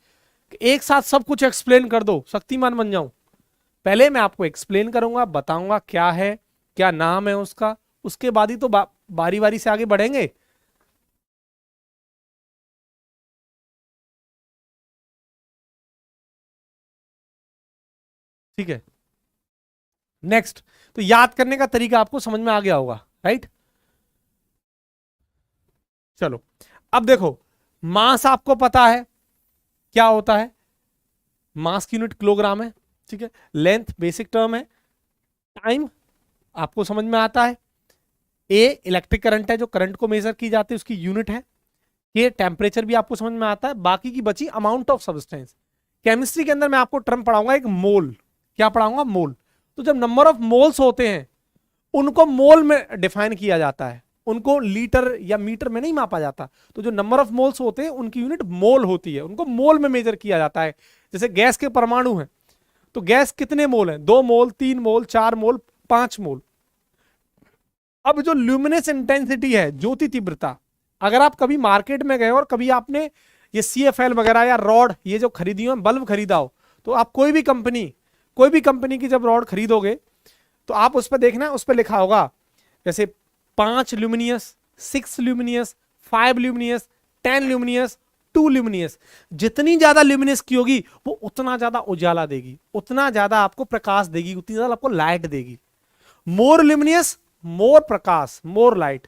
एक साथ सब कुछ एक्सप्लेन कर दो, शक्तिमान बन जाऊं? पहले मैं आपको एक्सप्लेन करूंगा, बताऊंगा क्या है, क्या नाम है उसका, उसके बाद ही तो बारी बारी से आगे बढ़ेंगे। ठीक है, नेक्स्ट। तो याद करने का तरीका आपको समझ में आ गया होगा, राइट? चलो अब देखो, मास आपको पता है क्या होता है, मास की यूनिट किलोग्राम है, ठीक है। लेंथ बेसिक टर्म है, टाइम आपको समझ में आता है, ए इलेक्ट्रिक करंट है जो करंट को मेजर की जाती है उसकी यूनिट है, ये टेम्परेचर भी आपको समझ में आता है। बाकी की बची अमाउंट ऑफ सब्सटेंस। केमिस्ट्री के अंदर मैं आपको टर्म पढ़ाऊंगा एक मोल, क्या पढ़ाऊंगा? मोल। तो जब नंबर ऑफ मोल्स होते हैं उनको मोल में डिफाइन किया जाता है, उनको लीटर या मीटर में नहीं मापा जाता। तो जो नंबर ऑफ मोल्स होते हैं उनकी यूनिट मोल होती है, उनको मोल में मेजर किया जाता है। जैसे गैस के परमाणु हैं, तो गैस कितने मोल हैं? 2 मोल, 3 मोल, 4 मोल, 5 मोल। अब जो ल्यूमिनस इंटेंसिटी है, ज्योति तीव्रता, अगर आप कभी मार्केट में गए और कभी आपने ये CFL वगैरह या रॉड ये जो खरीदी हो, बल्ब खरीदा हो, तो आप कोई भी कंपनी की जब रॉड खरीदोगे तो आप उस पर देखना, उस पर लिखा होगा जैसे 5 luminous, 6 luminous, 5 luminous, 10 luminous, 2 luminous. जितनी ज्यादा ल्यूमिनियस की होगी वो उतना ज्यादा उजाला देगी, उतना ज्यादा आपको प्रकाश देगी, उतनी ज्यादा आपको लाइट देगी। मोर ल्यूमिनियस, मोर प्रकाश, मोर लाइट।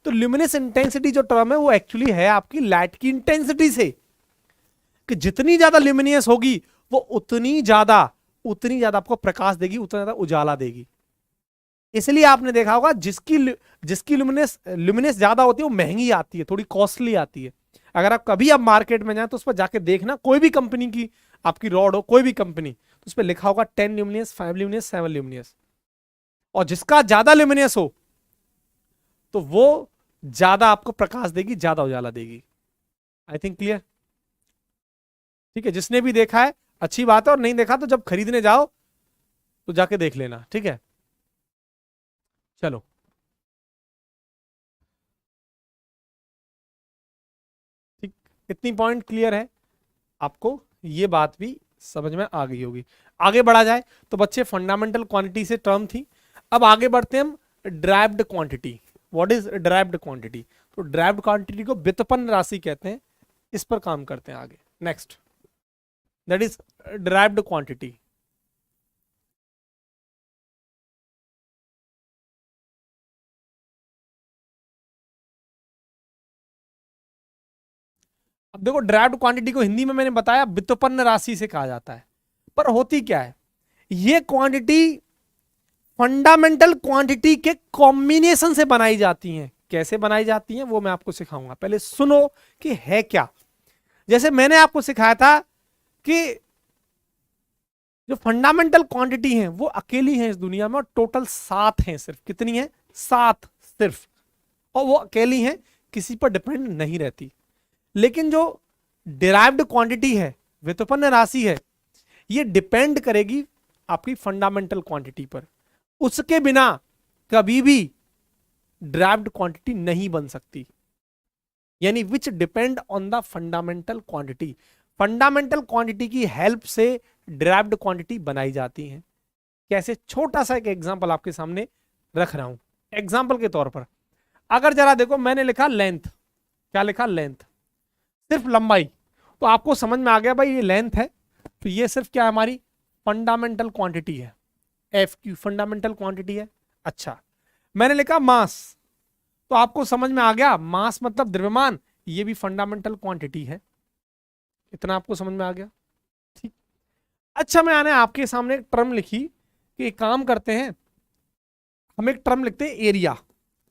तो ल्यूमिनस इंटेंसिटी जो टर्म है वो एक्चुअली है आपकी लाइट की इंटेंसिटी से, कि जितनी ज्यादा ल्यूमिनियस होगी वो उतनी ज्यादा आपको प्रकाश देगी, उतना ज्यादा उजाला देगी। इसलिए आपने देखा होगा जिसकी ल्यूमिनस ज्यादा होती है वो महंगी आती है, थोड़ी कॉस्टली आती है। अगर आप कभी आप मार्केट में जाए तो उस पर जाके देखना, कोई भी कंपनी की आपकी रॉड हो, कोई भी कंपनी, तो उस पर लिखा होगा 10 ल्यूमिनियस, 5 ल्यूमिनियस, 7 ल्यूमिनियस। और जिसका ज्यादा ल्यूमिनियस हो तो वो ज्यादा आपको प्रकाश देगी, ज्यादा उजाला देगी। I think clear? ठीक है, जिसने भी देखा है अच्छी बात है, और नहीं देखा तो जब खरीदने जाओ तो जाके देख लेना, ठीक है। चलो ठीक, इतनी पॉइंट क्लियर है आपको, ये बात भी समझ में आ गई होगी। आगे बढ़ा जाए तो बच्चे फंडामेंटल क्वांटिटी से टर्म थी। अब आगे बढ़ते हैं हम derived quantity. What is derived quantity? तो ड्राइव्ड क्वांटिटी को व्युत्पन्न राशि कहते हैं, इस पर काम करते हैं आगे। Next, that is derived quantity. अब देखो, ड्राइव्ड क्वांटिटी को हिंदी में मैंने बताया व्युत्पन्न राशि से कहा जाता है, पर होती क्या है? ये क्वांटिटी फंडामेंटल क्वांटिटी के कॉम्बिनेशन से बनाई जाती हैं। कैसे बनाई जाती हैं वो मैं आपको सिखाऊंगा, पहले सुनो कि है क्या। जैसे मैंने आपको सिखाया था कि जो फंडामेंटल क्वांटिटी हैं वो अकेली हैं इस दुनिया में, और टोटल 7 हैं सिर्फ। कितनी है? 7 सिर्फ। और वो अकेली हैं, किसी पर डिपेंड नहीं रहती। लेकिन जो डिराइव्ड क्वांटिटी है, व्युत्पन्न राशि है, ये डिपेंड करेगी आपकी फंडामेंटल क्वांटिटी पर। उसके बिना कभी भी ड्राइव्ड क्वांटिटी नहीं बन सकती। यानी विच depend on the fundamental quantity. Fundamental quantity की हेल्प से डिराइव्ड क्वांटिटी बनाई जाती है। कैसे? छोटा सा एक एग्जांपल आपके सामने रख रहा हूं। एग्जांपल के तौर पर अगर जरा देखो, मैंने लिखा लेंथ। क्या लिखा? लेंथ, सिर्फ लंबाई। तो आपको समझ में आ गया भाई ये लेंथ है, तो ये सिर्फ क्या है? हमारी फंडामेंटल क्वांटिटी है, एफ की फंडामेंटल क्वांटिटी है। अच्छा, मैंने लिखा मास, तो आपको समझ में आ गया मास मतलब द्रव्यमान, ये भी फंडामेंटल क्वांटिटी है। इतना आपको समझ में आ गया? ठीक। अच्छा, मैंने आपके सामने एक टर्म लिखी कि एक काम करते हैं, हम एक टर्म लिखते हैं एरिया।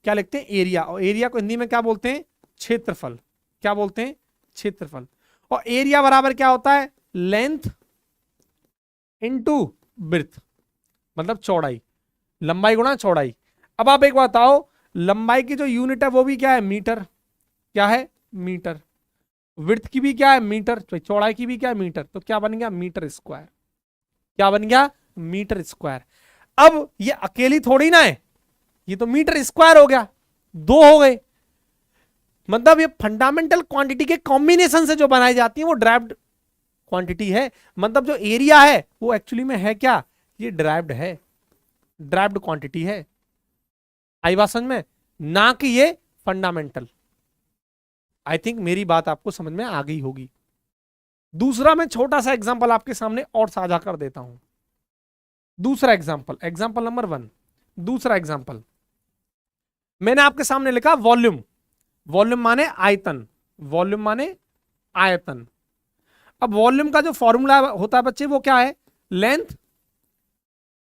क्या लिखते हैं, एरिया। और एरिया को हिंदी में क्या बोलते हैं, क्षेत्रफल। क्या बोलते हैं, क्षेत्रफल। और एरिया बराबर क्या होता है, लेंथ इनटू ब्रेड्थ, मतलब चौड़ाई, लंबाई गुणा चौड़ाई। अब आप एक बात बताओ, लंबाई की जो यूनिट है वो भी क्या है, मीटर। क्या है, मीटर। विड्थ की भी क्या है, मीटर। चौड़ाई की भी क्या है, मीटर। तो क्या बन गया, मीटर स्क्वायर। क्या बन गया, मीटर स्क्वायर। अब ये अकेली थोड़ी ना है, ये तो मीटर स्क्वायर हो गया, दो हो गए। मतलब ये फंडामेंटल क्वांटिटी के कॉम्बिनेशन से जो बनाई जाती है वो ड्राइव्ड क्वांटिटी है। मतलब जो एरिया है वो एक्चुअली में है क्या, ये ड्राइव्ड है, ड्राइव्ड क्वांटिटी है। आई बात समझ में, ना कि ये फंडामेंटल। आई थिंक मेरी बात आपको समझ में आ गई होगी। दूसरा मैं छोटा सा एग्जांपल आपके सामने और साझा कर देता हूं। दूसरा एग्जांपल, एग्जांपल नंबर 1। दूसरा एग्जांपल मैंने आपके सामने लिखा वॉल्यूम। वॉल्यूम माने आयतन, वॉल्यूम माने आयतन। अब वॉल्यूम का जो फॉर्मूला होता है बच्चे वो क्या है, लेंथ,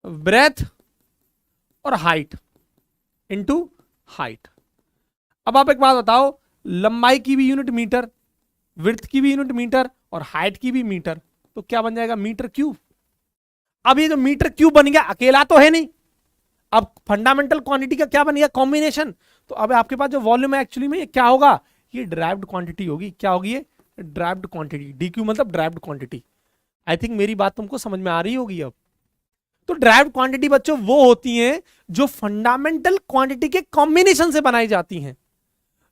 ब्रेथ और हाइट इनटू हाइट। अब आप एक बात बताओ, लंबाई की भी यूनिट मीटर, विड्थ की भी यूनिट मीटर और हाइट की भी मीटर, तो क्या बन जाएगा, मीटर क्यूब। अब ये जो मीटर क्यूब बन गया अकेला तो है नहीं, अब फंडामेंटल क्वांटिटी का क्या बन गया, कॉम्बिनेशन। तो अब आपके पास जो वॉल्यूम है एक्चुअली में ये क्या होगा, ये ड्राइव्ड क्वांटिटी होगी। क्या होगी ये, ड्राइव्ड क्वांटिटी। डी क्यू मतलब ड्राइव्ड क्वांटिटी। आई थिंक मेरी बात तुमको समझ में आ रही होगी अब। तो ड्राइव्ड क्वांटिटी बच्चों वो होती हैं जो फंडामेंटल क्वांटिटी के कॉम्बिनेशन से बनाई जाती हैं,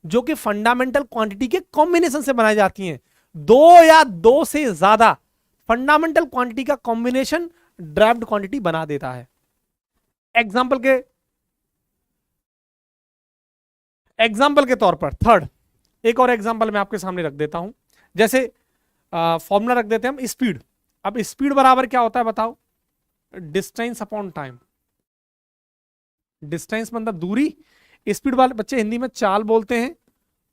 जो कि फंडामेंटल क्वांटिटी के कॉम्बिनेशन से बनाई जाती हैं। दो या दो से ज्यादा फंडामेंटल क्वांटिटी का कॉम्बिनेशन ड्राइव्ड क्वांटिटी बना देता है। एग्जाम्पल के तौर पर थर्ड एक और एग्जाम्पल मैं आपके सामने रख देता हूं। जैसे फॉर्मूला रख देते हैं हम, स्पीड। अब स्पीड बराबर क्या होता है बताओ, डिस्टेंस अपॉन टाइम। डिस्टेंस मतलब दूरी, स्पीड वाले बच्चे हिंदी में चाल बोलते हैं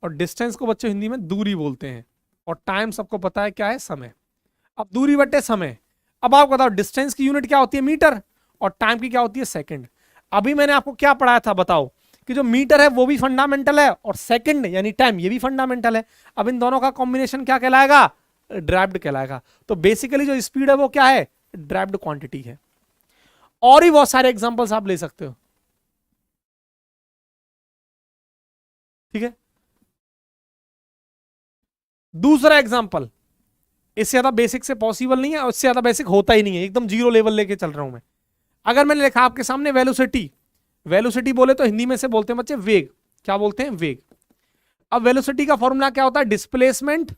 और डिस्टेंस को बच्चे हिंदी में दूरी बोलते हैं, और टाइम सबको पता है क्या है, समय। अब दूरी बटे समय। अब आप बताओ डिस्टेंस की यूनिट क्या होती है, मीटर, और टाइम की क्या होती है, सेकंड। अभी मैंने आपको क्या पढ़ाया था बताओ, कि जो मीटर है वो भी फंडामेंटल है और सेकंड यानी टाइम ये भी फंडामेंटल है। अब इन दोनों का कॉम्बिनेशन क्या कहलाएगा, ड्राइव्ड कहलाएगा। तो बेसिकली जो स्पीड है वो क्या है, ड्राइव्ड क्वांटिटी है। और भी बहुत सारे एग्जांपल्स आप ले सकते हो, ठीक है। दूसरा एग्जांपल इससे ज्यादा बेसिक से पॉसिबल नहीं है और इससे ज्यादा बेसिक होता ही नहीं है, एकदम जीरो लेवल लेके चल रहा हूं मैं। अगर मैंने लिखा आपके सामने वेलोसिटी, वेलोसिटी बोले तो हिंदी में से बोलते हैं बच्चे वेग। क्या बोलते हैं, वेग। अब वेलोसिटी का फॉर्मूला क्या होता है, डिस्प्लेसमेंट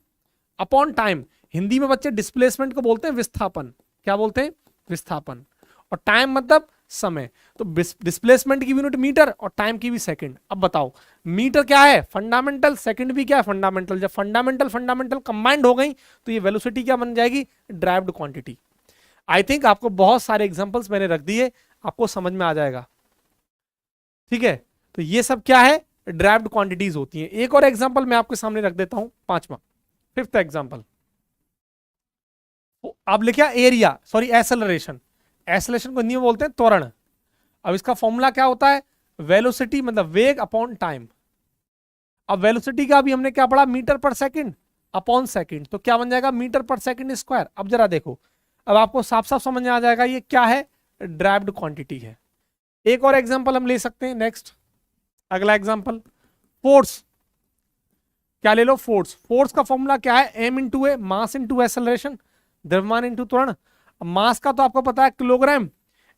अपॉन टाइम। हिंदी में बच्चे डिस्प्लेसमेंट को बोलते हैं विस्थापन। क्या बोलते हैं, विस्थापन। और टाइम मतलब समय। तो डिस्प्लेसमेंट की यूनिट मीटर और टाइम की भी सेकंड। अब बताओ मीटर क्या है, फंडामेंटल, सेकंड भी क्या है, फंडामेंटल। जब फंडामेंटल फंडामेंटल कंबाइंड हो गई तो ये वेलोसिटी क्या बन जाएगी, ड्राइव्ड क्वांटिटी। आई थिंक आपको बहुत सारे एग्जांपल्स मैंने रख दिए, आपको समझ में आ जाएगा, ठीक है। तो ये सब क्या है, ड्राइव्ड क्वांटिटीज होती हैं। एक और एग्जांपल मैं आपके सामने रख देता हूं, पांचवा, फिफ्थ एग्जांपल। आप लिखा एरिया, सॉरी एसेलरेशन। एसेलरेशन को हिंदी में बोलते हैं त्वरण। अब इसका फॉर्मूला क्या होता है, वेलोसिटी मतलब वेग अपॉन टाइम। अब वेलोसिटी का भी हमने क्या पढ़ा, मीटर पर सेकंड अपॉन सेकंड। तो क्या बन जाएगा, मीटर पर सेकंड स्क्वायर। अब जरा देखो, अब आपको साफ साफ समझ में आ जाएगा ये क्या है, ड्राइव्ड क्वांटिटी है। एक और एग्जांपल हम ले सकते हैं, नेक्स्ट अगला एग्जांपल, फोर्स। क्या ले लो, फोर्स। फोर्स का फॉर्मूला क्या है, एम इंटू ए, मास इंटू एसेलरेशन, द्रव्यमान इंटू त्वरण। मास का तो आपको पता है किलोग्राम,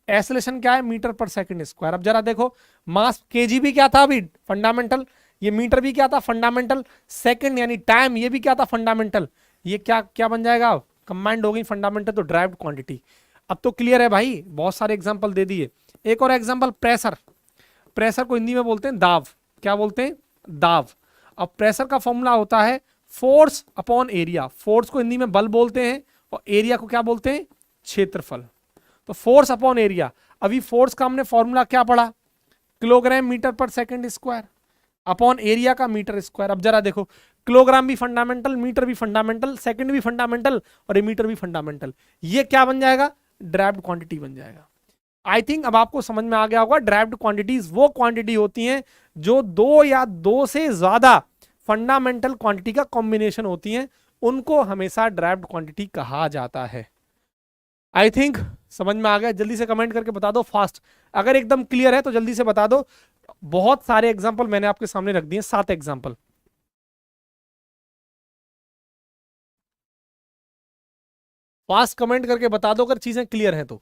एसेलेरेशन क्या है, मीटर पर सेकंड स्क्वायर। अब जरा देखो, मास केजी भी क्या था अभी, फंडामेंटल। ये मीटर भी क्या था, फंडामेंटल। सेकंड यानी टाइम ये भी क्या था, फंडामेंटल। ये क्या क्या बन जाएगा, कंबाइंड हो गई, फंडामेंटल तो ड्राइव्ड क्वांटिटी। अब तो क्लियर है भाई, बहुत सारे एग्जांपल दे दिए। एक और एग्जांपल, प्रेशर। प्रेशर को हिंदी में बोलते हैं दाब। क्या बोलते हैं, दाब। अब प्रेशर का फॉर्मूला होता है फोर्स अपॉन एरिया। फोर्स को हिंदी में बल बोलते हैं और एरिया को क्या बोलते हैं, क्षेत्रफल। तो फोर्स अपॉन एरिया। अभी फोर्स का हमने फॉर्मूला क्या पढ़ा, किलोग्राम मीटर पर सेकंड स्क्वायर अपॉन एरिया का मीटर स्क्वायर। अब जरा देखो, किलोग्राम भी फंडामेंटल, मीटर भी फंडामेंटल, सेकंड भी फंडामेंटल और ये मीटर भी फंडामेंटल। ये क्या बन जाएगा, ड्राइव्ड क्वांटिटी बन जाएगा। आई थिंक अब आपको समझ में आ गया होगा, ड्राइव्ड क्वांटिटीज वो क्वांटिटी होती हैं जो दो या दो से ज्यादा फंडामेंटल क्वांटिटी का कॉम्बिनेशन होती हैं उनको हमेशा ड्राइव्ड क्वांटिटी कहा जाता है। आई थिंक समझ में आ गया। जल्दी से कमेंट करके बता दो फास्ट, अगर एकदम क्लियर है तो जल्दी से बता दो। बहुत सारे एग्जांपल मैंने आपके सामने रख दिए, 7 एग्जांपल। फास्ट कमेंट करके बता दो अगर चीजें क्लियर हैं तो।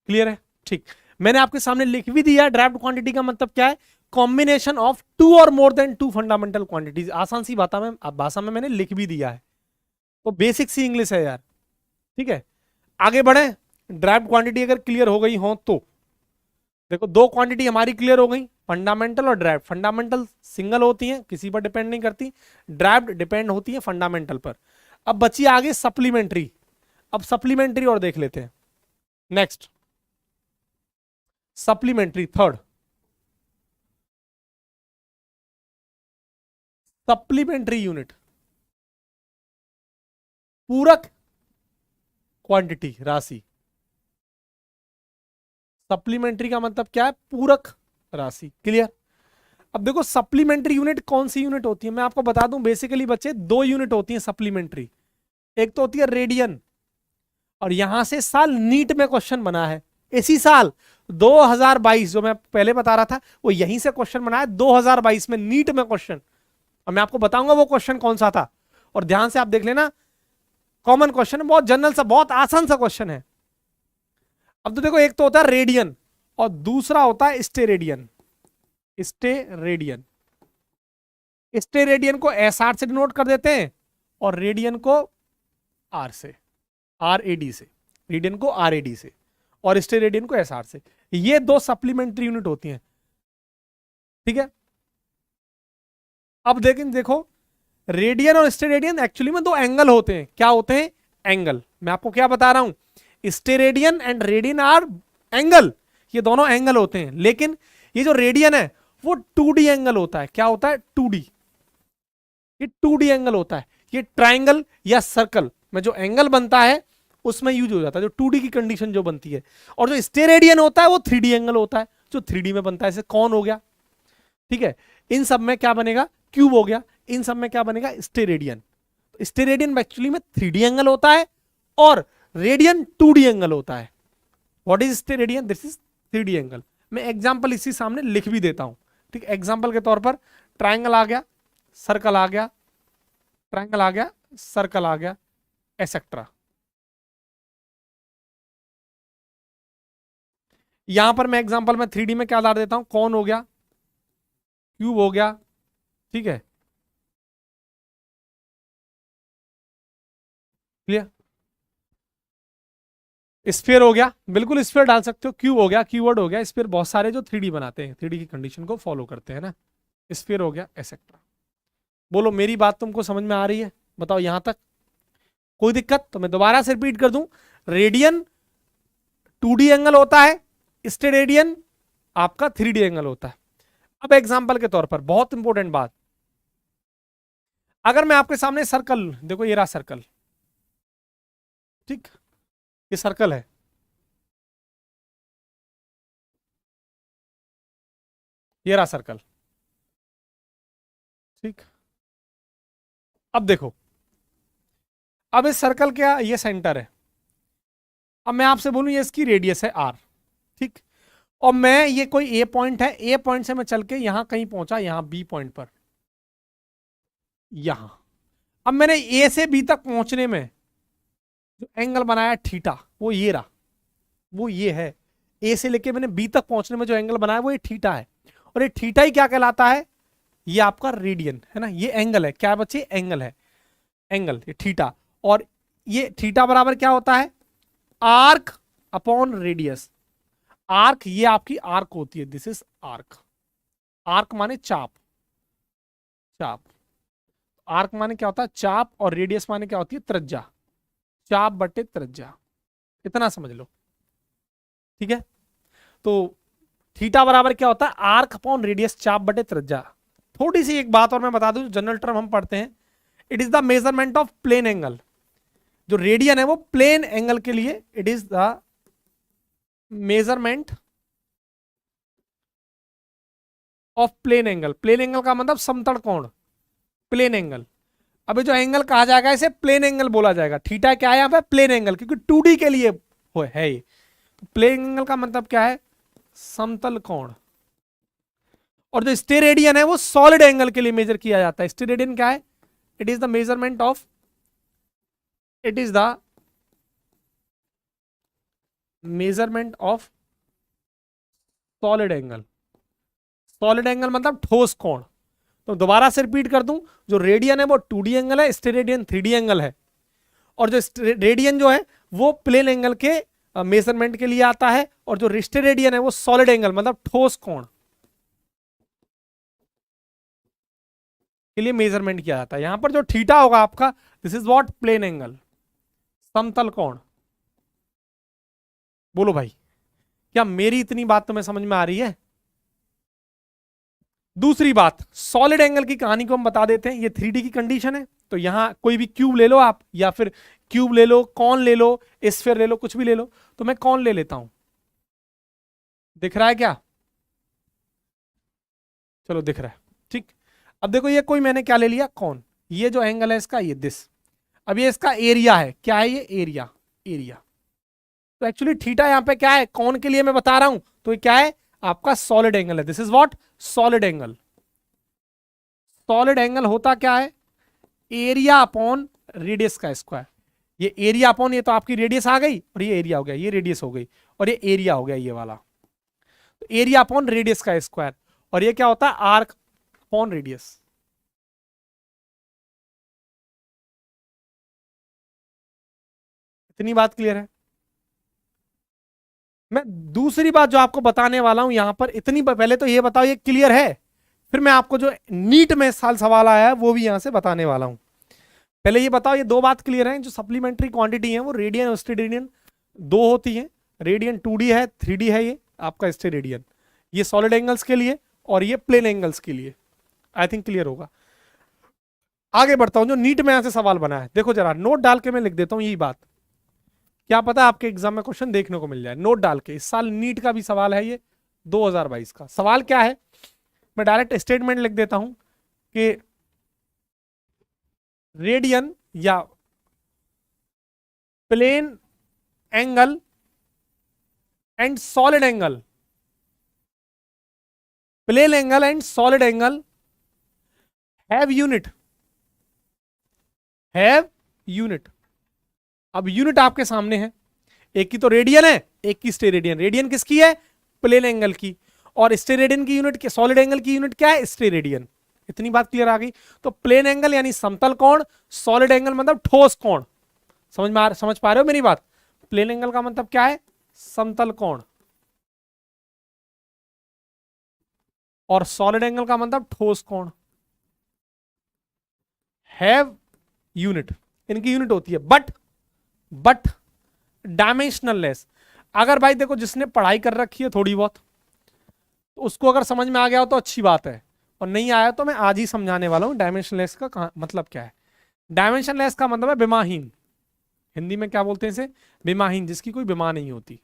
क्लियर है, ठीक। मैंने आपके सामने लिख भी दिया। ड्राइव्ड क्वांटिटी का मतलब क्या है? कॉम्बिनेशन ऑफ टू और more than two fundamental quantities. आसान सी भाषा में मैंने लिख भी दिया है, तो बेसिक सी इंग्लिश है यार, ठीक है। आगे बढ़े। ड्राइव्ड क्वांटिटी अगर क्लियर हो गई हो तो देखो, दो क्वांटिटी हमारी क्लियर हो गई, फंडामेंटल और ड्राइव्ड। फंडामेंटल सिंगल होती हैं, किसी पर डिपेंड नहीं करती। ड्राइव्ड डिपेंड होती है फंडामेंटल पर। अब बची आगे सप्लीमेंट्री। अब सप्लीमेंट्री और देख लेते हैं। Next supplementary, third supplementary unit, पूरक क्वांटिटी, राशि। सप्लीमेंट्री का मतलब क्या है? पूरक राशि। क्लियर। अब देखो सप्लीमेंट्री यूनिट कौन सी यूनिट होती है, मैं आपको बता दूं। बेसिकली बच्चे दो यूनिट होती है सप्लीमेंट्री। एक तो होती है रेडियन, और यहां से साल नीट में क्वेश्चन बना है, इसी साल 2022 जो मैं पहले बता रहा था, वो यहीं से क्वेश्चन बना है 2022 में नीट में क्वेश्चन। और मैं आपको बताऊंगा वो क्वेश्चन कौन सा था, और ध्यान से आप देख लेना। कॉमन क्वेश्चन है, बहुत जनरल सा, बहुत आसान सा क्वेश्चन है। अब तो देखो, एक तो होता है रेडियन और दूसरा होता है स्टेरेडियन। स्टेरेडियन, स्टेरेडियन को SR से डिनोट कर देते हैं और रेडियन को आर से, RAD से। रेडियन को RAD से और स्टेरेडियन को SR से। ये दो सप्लीमेंट्री यूनिट होती हैं, ठीक है। अब देखो रेडियन और स्टेरेडियन एक्चुअली में दो एंगल होते हैं। क्या होते हैं? एंगल। मैं आपको क्या बता रहा हूं, steradian and radian R angle. ये दोनों एंगल होते हैं, लेकिन ये जो रेडियन है वो 2D एंगल होता है। क्या होता है? 2D। ये 2D एंगल होता है। ये ट्राइंगल या सर्कल में जो एंगल बनता है उसमें यूज हो जाता है, जो 2D की कंडीशन जो बनती है। और जो स्टेरेडियन होता है वो 3D एंगल होता है, जो 3D में बनता है। जैसे कौन हो गया, ठीक है। इन सब में क्या बनेगा? क्यूब हो गया। इन सब में क्या बनेगा? स्टेरेडियन। स्टेरेडियन एक्चुअली में 3D एंगल होता है और रेडियन 2D एंगल होता है। What is steradian? This is 3D angle. मैं एग्जांपल इसी सामने लिख भी देता हूं, ठीक। एग्जांपल के तौर पर ट्राइंगल आ गया, सर्कल आ गया, ट्राइंगल आ गया, सर्कल आ गया, एसेट्रा। यहां पर मैं एग्जांपल में 3D में क्या डाल देता हूं? कौन हो गया, क्यूब हो गया, ठीक है। क्लियर। स्फीयर हो गया, बिल्कुल स्फीयर डाल सकते हो। क्यूब हो गया, कीवर्ड हो गया। स्फीयर बहुत सारे जो 3D बनाते हैं, 3D की कंडीशन को फॉलो करते हैं ना। स्फीयर हो गया, एसेट्रा। बोलो मेरी बात तुमको समझ में आ रही है? बताओ यहां तक कोई दिक्कत? तो मैं दोबारा से रिपीट कर दूं। रेडियन 2D एंगल होता है, स्टेरेडियन आपका 3D एंगल होता है। अब एग्जांपल के तौर पर बहुत इंपॉर्टेंट बात, अगर मैं आपके सामने सर्कल, देखो ये रहा सर्कल, ठीक। ये सर्कल है, ये रहा सर्कल, ठीक। अब देखो, अब इस सर्कल का ये सेंटर है। अब मैं आपसे बोलूं ये इसकी रेडियस है R, ठीक। और मैं, ये कोई A पॉइंट है, A पॉइंट से मैं चल के यहां कहीं पहुंचा, यहां B पॉइंट पर, यहां। अब मैंने A से B तक पहुंचने में जो एंगल बनाया थीटा, वो ये रहा, वो ये है। A से लेके मैंने B तक पहुंचने में जो एंगल बनाया वो ये थीटा है। और ये थीटा ही क्या कहलाता है? ये आपका रेडियन है ना। ये एंगल है, क्या है बच्चे? एंगल है, एंगल, ये थीटा। और ये थीटा बराबर क्या होता है? Arc upon radius. आर्क, ये आपकी आर्क होती है, दिस इज आर्क। आर्क माने चाप, चाप। आर्क माने क्या होता है? चाप। और रेडियस माने क्या होती है? त्रिज्या। चाप बटे त्रिज्या, इतना समझ लो, ठीक है। तो थीटा बराबर क्या होता है? आर्क अपॉन रेडियस, चाप बटे त्रिज्या। थोड़ी सी एक बात और मैं बता दूं, जनरल टर्म हम पढ़ते हैं, it is the measurement of plane angle. जो रेडियन है वो प्लेन एंगल के लिए it is the measurement of plane angle. Plane angle का मतलब समतल कोण, प्लेन एंगल। अभी जो एंगल कहा जाएगा इसे प्लेन एंगल बोला जाएगा। थीटा क्या है यहाँ पे? प्लेन एंगल, क्योंकि 2D के लिए है ये। तो प्लेन एंगल का मतलब क्या है? समतल कोण। और जो स्टेरेडियन है वो सॉलिड एंगल के लिए मेजर किया जाता है। स्टेरेडियन क्या है? It is the measurement of, it is the measurement of solid angle. Solid angle मतलब ठोस कोण। तो दोबारा से रिपीट कर दूं, जो रेडियन है वो 2D एंगल है, स्टेरेडियन 3D एंगल है। और जो रेडियन जो है वो प्लेन एंगल के मेजरमेंट के लिए आता है, और जो स्टेरेडियन है वो सॉलिड एंगल मतलब ठोस कोण के लिए मेजरमेंट किया जाता है। यहां पर जो थीटा होगा आपका, this is what? Plane angle, समतल कोण। बोलो भाई, क्या मेरी इतनी बात तुम्हें समझ में आ रही है? दूसरी बात, सॉलिड एंगल की कहानी को हम बता देते हैं। ये 3D की कंडीशन है, तो यहां कोई भी क्यूब ले लो आप, या फिर क्यूब ले लो, कॉन ले लो, स्फीयर ले लो, कुछ भी ले लो। तो मैं कॉन ले लेता हूं, दिख रहा है क्या? चलो दिख रहा है, ठीक। अब देखो ये कोई मैंने क्या ले लिया? कॉन। ये जो एंगल है इसका, ये दिस। अब ये इसका एरिया है, क्या है ये? Area, area. तो एक्चुअली थीटा यहां पे क्या है? कॉन के लिए मैं बता रहा हूं, तो ये क्या है? आपका सॉलिड एंगल है। This is what? Solid angle. Solid angle होता क्या है? एरिया अपॉन रेडियस का स्क्वायर। ये एरिया अपॉन, ये तो आपकी रेडियस आ गई, और ये एरिया हो गया, ये रेडियस हो गई, और ये एरिया हो गया ये वाला। तो एरिया अपॉन रेडियस का स्क्वायर, और ये क्या होता है? Arc upon radius. इतनी बात क्लियर है? मैं दूसरी बात जो आपको बताने वाला हूं यहां पर, इतनी पहले तो ये बताओ ये क्लियर है, फिर मैं आपको जो नीट में साल सवाल आया है वो भी यहां से बताने वाला हूं। पहले ये बताओ, ये दो बात क्लियर है? जो सप्लीमेंट्री क्वांटिटी है वो रेडियन और स्टेरेडियन दो होती है। रेडियन 2D है, 3D है ये आपका स्टेरेडियन। ये सॉलिड एंगल्स के लिए, और ये प्लेन एंगल्स के लिए। आई थिंक क्लियर होगा। आगे बढ़ता हूं, जो नीट में यहां से सवाल बना है, देखो जरा नोट डाल के मैं लिख देता हूं यही बात। क्या पता आपके एग्जाम में क्वेश्चन देखने को मिल जाए नोट डाल के। इस साल नीट का भी सवाल है ये, 2022 का सवाल। क्या है? मैं डायरेक्ट स्टेटमेंट लिख देता हूं कि रेडियन या plane angle and solid angle, plane angle and solid angle have unit, have unit. अब यूनिट आपके सामने है, एक की तो रेडियन है, एक की स्टेरेडियन। रेडियन किसकी है? प्लेन एंगल की। और स्टेरेडियन की यूनिट, सॉलिड एंगल की यूनिट क्या है? स्टेरेडियन। इतनी बात क्लियर आ गई? तो प्लेन एंगल यानी समतल कोण, सॉलिड एंगल मतलब ठोस कोण। समझ पा रहे हो मेरी बात? प्लेन एंगल का मतलब क्या है? समतल कोण, और सॉलिड एंगल का मतलब ठोस कोण। हैव यूनिट, इनकी यूनिट होती है, बट डायमेंशनल लेस। अगर भाई देखो, जिसने पढ़ाई कर रखी है थोड़ी बहुत, तो उसको अगर समझ में आ गया हो तो अच्छी बात है, और नहीं आया तो मैं आज ही समझाने वाला हूं डायमेंशन लेस का मतलब क्या है। डायमेंशन लेस का मतलब है विमाहीन। हिंदी में क्या बोलते हैं इसे? विमाहीन, जिसकी कोई विमा नहीं होती।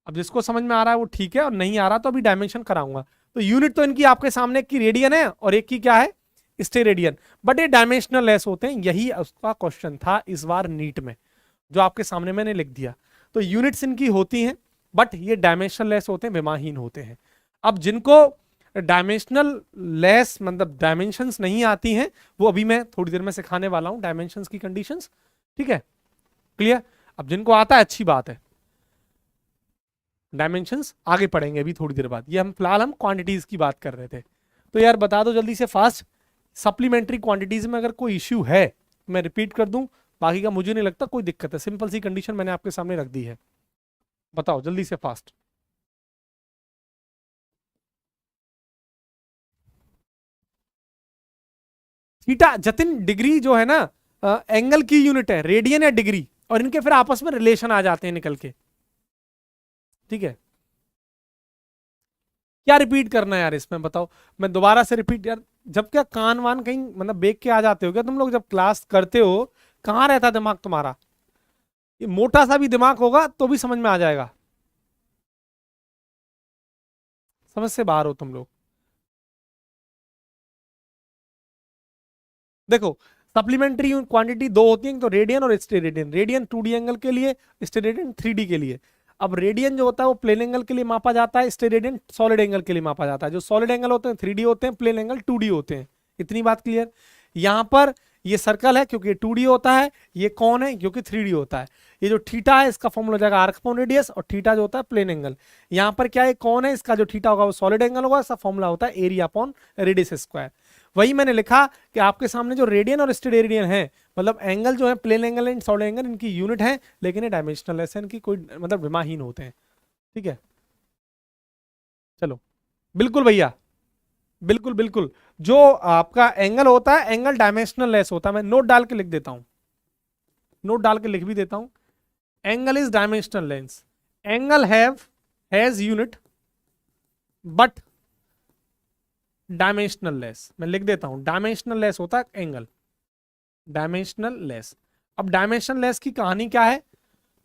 अब जिसको समझ में आ रहा है वो ठीक है, और नहीं आ रहा तो अभी डायमेंशन कराऊंगा। तो यूनिट तो इनकी आपके सामने, एक की रेडियन है और एक की क्या है? स्टेरेडियन। बट ये डायमेंशनल लेस होते हैं। यही उसका क्वेश्चन था इस बार नीट में, जो आपके सामने मैंने लिख दिया। तो यूनिट्स इनकी होती हैं, बट ये डायमेंशनल लेस होते हैं, विमाहीन होते हैं। अब जिनको डायमेंशनल लेस मतलब डायमेंशंस नहीं आती हैं, वो अभी मैं थोड़ी देर में सिखाने वाला हूं डायमेंशंस की कंडीशंस। ठीक है, क्लियर? अब जिनको आता है अच्छी बात है, डायमेंशंस आगे पढ़ेंगे अभी थोड़ी देर बाद। ये हम फिलहाल हम क्वांटिटीज की बात कर रहे थे। तो यार बता दो जल्दी से फास्ट, सप्लीमेंट्री क्वांटिटीज में अगर कोई इश्यू है मैं रिपीट कर दूं, बाकी का मुझे नहीं लगता कोई दिक्कत है। सिंपल सी कंडीशन मैंने आपके सामने रख दी है, बताओ जल्दी से फास्ट। थीटा जतिन डिग्री जो है ना, एंगल की यूनिट है, रेडियन या डिग्री, और इनके फिर आपस में रिलेशन आ जाते हैं निकल के। ठीक है, क्या रिपीट करना है यार इसमें बताओ, मैं दोबारा से रिपीट यार, जब क्या कान वान कहीं मतलब बेच के आ जाते हो क्या तुम लोग, जब क्लास करते हो कहाँ रहता दिमाग तुम्हारा? ये मोटा सा भी दिमाग होगा तो भी समझ में आ जाएगा, समझ से बाहर हो तुम लोग। देखो सप्लीमेंट्री क्वांटिटी दो होती है, तो रेडियन और स्टेरेडियन। रेडियन 2D एंगल के लिए, स्टेरेडियन 3D के लिए। अब रेडियन जो होता है वो प्लेन एंगल के लिए मापा जाता है, स्टेरेडियन सॉलिड एंगल के लिए मापा जाता है। जो सॉलिड एंगल होते हैं 3D होते हैं, प्लेन एंगल 2D होते हैं। इतनी बात क्लियर। यहाँ पर ये सर्कल है क्योंकि 2D होता है, ये कौन है क्योंकि 3D होता है। ये जो थीटा है इसका फॉर्मूला हो जाएगा आर्क अपॉन रेडियस, और थीटा जो होता है प्लेन एंगल। यहाँ पर क्या है, कौन है, इसका जो थीटा होगा वो सॉलिड एंगल होगा, इसका फॉर्मूला होता है एरिया अपॉन रेडियस स्क्वायर। वही मैंने लिखा कि आपके सामने जो रेडियन और स्टेरेडियन है, मतलब एंगल जो है plane angle and solid angle, इनकी यूनिट है लेकिन ये डायमेंशनल है, इनकी कोई मतलब विमाहीन होते हैं। ठीक है, चलो। बिल्कुल भैया, बिल्कुल बिल्कुल। जो आपका एंगल होता है, एंगल डायमेंशनल लेस होता है। मैं नोट डाल के लिख देता हूं, नोट डाल के लिख भी देता हूं। Angle is dimensional lens, angle has unit but dimensional less. मैं लिख देता हूं, डायमेंशनल लेस होता है एंगल, डायमेंशनल लेस। अब डायमेंशनल लेस की कहानी क्या है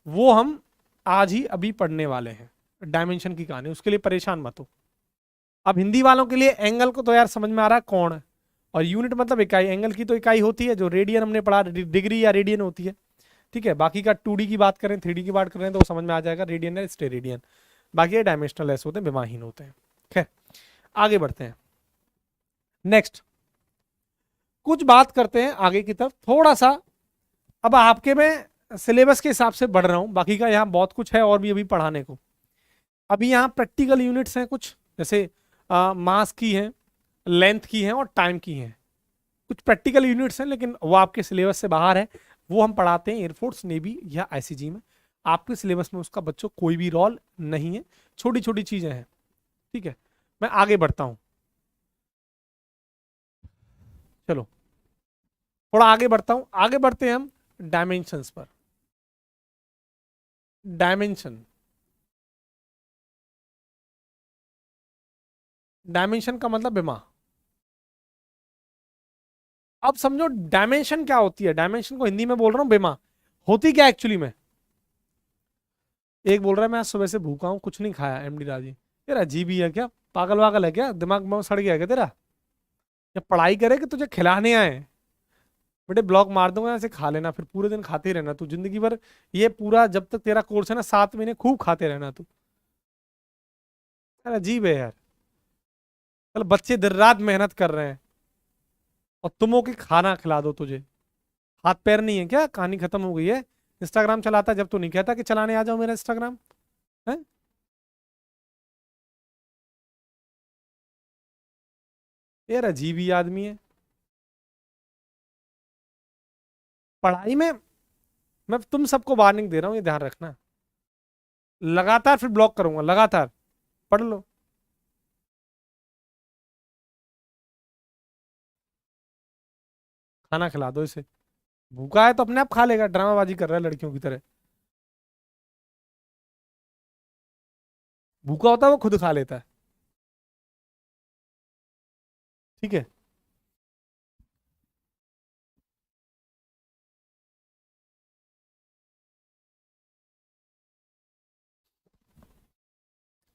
वो हम आज ही अभी पढ़ने वाले हैं, डायमेंशन की कहानी, उसके लिए परेशान मत हो। अब हिंदी वालों के लिए एंगल को तो यार समझ में आ रहा है कोण है, और यूनिट मतलब इकाई। एंगल की तो इकाई होती है जो रेडियन हमने पढ़ा, डिग्री या रेडियन होती है। ठीक है, बाकी का 2D की बात करें 3D की बात करें तो वो समझ में आ जाएगा, रेडियन है स्टेरेडियन। बाकी डायमेंशनल लेस होते हैं, विमाहीन होते हैं। खैर आगे बढ़ते हैं, नेक्स्ट कुछ बात करते हैं आगे की तरफ थोड़ा सा। अब आपके मैं सिलेबस के हिसाब से बढ़ रहा हूं, बाकी का यहाँ बहुत कुछ है और भी अभी पढ़ाने को। अभी यहाँ प्रैक्टिकल यूनिट्स हैं कुछ, जैसे मास की हैं, लेंथ की हैं और टाइम की हैं। कुछ प्रैक्टिकल यूनिट्स हैं लेकिन वो आपके सिलेबस से बाहर है, वो हम पढ़ाते हैं एयरफोर्स, नेवी या आईसीजी में। आपके सिलेबस में उसका बच्चों कोई भी रोल नहीं है, छोटी छोटी चीजें हैं। ठीक है, मैं आगे बढ़ता हूं, चलो थोड़ा आगे बढ़ता हूं। आगे बढ़ते हैं हम डायमेंशंस पर। डायमेंशन, डायमेंशन का मतलब विमा। अब समझो डायमेंशन क्या होती है, डायमेंशन को हिंदी में बोल रहा हूं विमा। होती क्या एक्चुअली में? एक बोल रहा है मैं आज सुबह से भूखा हूं, कुछ नहीं खाया, एमडी राजी। तेरा अजीब ही है क्या, पागल वागल है क्या, दिमाग में सड़ गया है क्या तेरा? या पढ़ाई करे कि तुझे खिलाने आए? बेटे ब्लॉक मार दूंगा, ऐसे खा लेना, फिर पूरे दिन खाते ही रहना तू जिंदगी भर। ये पूरा जब तक तेरा कोर्स है ना 7 महीने खूब खाते रहना तू। यार अजीब है यार। चल बच्चे दिन रात मेहनत कर रहे हैं और तुम हो कि खाना खिला दो तुझे। हाथ पैर नहीं है क्या, कहानी खत्म हो गई है। इंस्टाग्राम चलाता है जब तू नहीं कहता कि चलाने आ जाओ मेरा इंस्टाग्राम है। यार अजीब ही आदमी है। पढ़ाई में मैं तुम सबको वार्निंग दे रहा हूँ, ये ध्यान रखना। लगातार फिर ब्लॉक करूंगा, लगातार पढ़ लो। खाना खिला दो इसे, भूखा है तो अपने आप खा लेगा, ड्रामाबाजी कर रहा है लड़कियों की तरह। भूखा होता है वो खुद खा लेता है। ठीक है,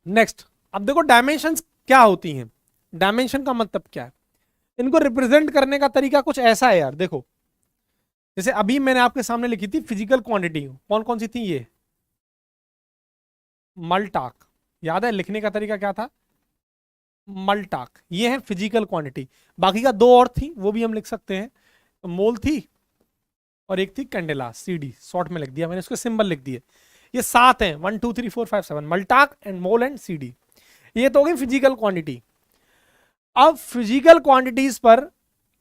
नेक्स्ट। अब देखो डायमेंशंस क्या होती हैं, डायमेंशन का मतलब क्या है। इनको रिप्रेजेंट करने का तरीका कुछ ऐसा है यार, देखो जैसे अभी मैंने आपके सामने लिखी थी फिजिकल क्वांटिटी, कौन कौन सी थी ये? मल्टाक, याद है लिखने का तरीका क्या था? मल्टाक, ये है फिजिकल क्वांटिटी। बाकी का दो और थी वो भी हम लिख सकते हैं, मोल थी और एक थी कैंडेला, सीडी शॉर्ट में लिख दिया मैंने, उसके सिंबल लिख दिए। ये 7 हैं, 1 2 3 4 5 7, मल्टाक एंड मोल एंड सीडी। ये तो हो गई फिजिकल क्वांटिटी। अब फिजिकल क्वांटिटीज पर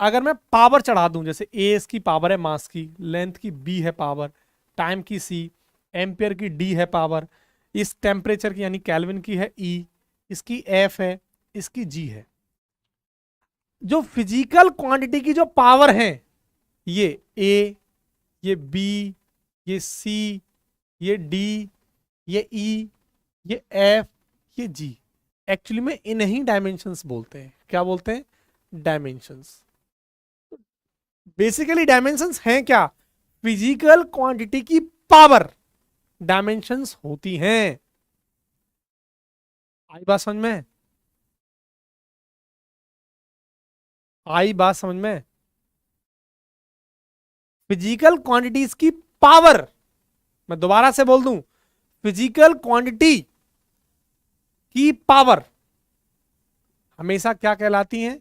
अगर मैं पावर चढ़ा दूं, जैसे ए इसकी पावर है मास की, लेंथ की बी है पावर, टाइम की सी, एम्पियर की डी है पावर, इस टेम्परेचर की यानी केल्विन की है ई, इसकी एफ है, इसकी जी है। जो फिजिकल क्वांटिटी की जो पावर है, ये ए, ये बी, ये सी, ये डी, ये ई, ये एफ, ये जी। एक्चुअली में इन्हीं डायमेंशंस बोलते हैं। क्या बोलते हैं? डायमेंशंस। बेसिकली डायमेंशंस हैं क्या? फिजिकल क्वांटिटी की पावर डायमेंशंस होती हैं। आई बात समझ में? आई बात समझ में? फिजिकल क्वांटिटीज की पावर, मैं दोबारा से बोल दूं, फिजिकल क्वांटिटी की पावर हमेशा क्या कहलाती हैं?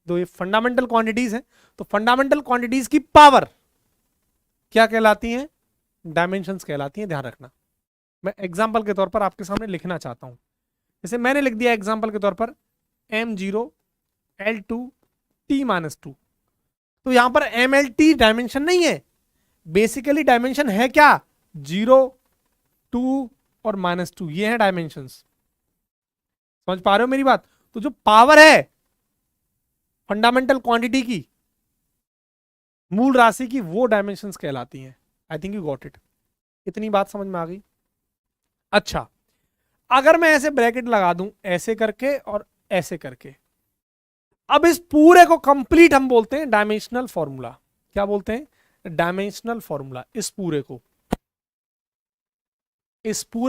दो ये फंडामेंटल क्वांटिटीज हैं, तो फंडामेंटल क्वांटिटीज की पावर क्या कहलाती हैं? डायमेंशंस कहलाती हैं। ध्यान रखना, मैं एग्जांपल के तौर पर आपके सामने लिखना चाहता हूं। जैसे मैंने लिख दिया एग्जांपल के तौर पर m0 L2 T-2, तो यहां पर MLT डायमेंशन नहीं है। बेसिकली डायमेंशन है क्या? 0, 2 और -2, ये है डायमेंशंस। समझ पा रहे हो मेरी बात? तो जो पावर है फंडामेंटल क्वांटिटी की, मूल राशि की, वो डायमेंशंस कहलाती हैं। I think you got it. इतनी बात समझ में आ गई? अच्छा, अगर मैं ऐसे ब्रैकेट लगा दूं, ऐसे करके और ऐसे करके, अब इस पूरे को कंप्लीट हम बोलते हैं डायमेंशनल फॉर्मूला। क्या बोलते हैं? Dimensional formula. इस पूरे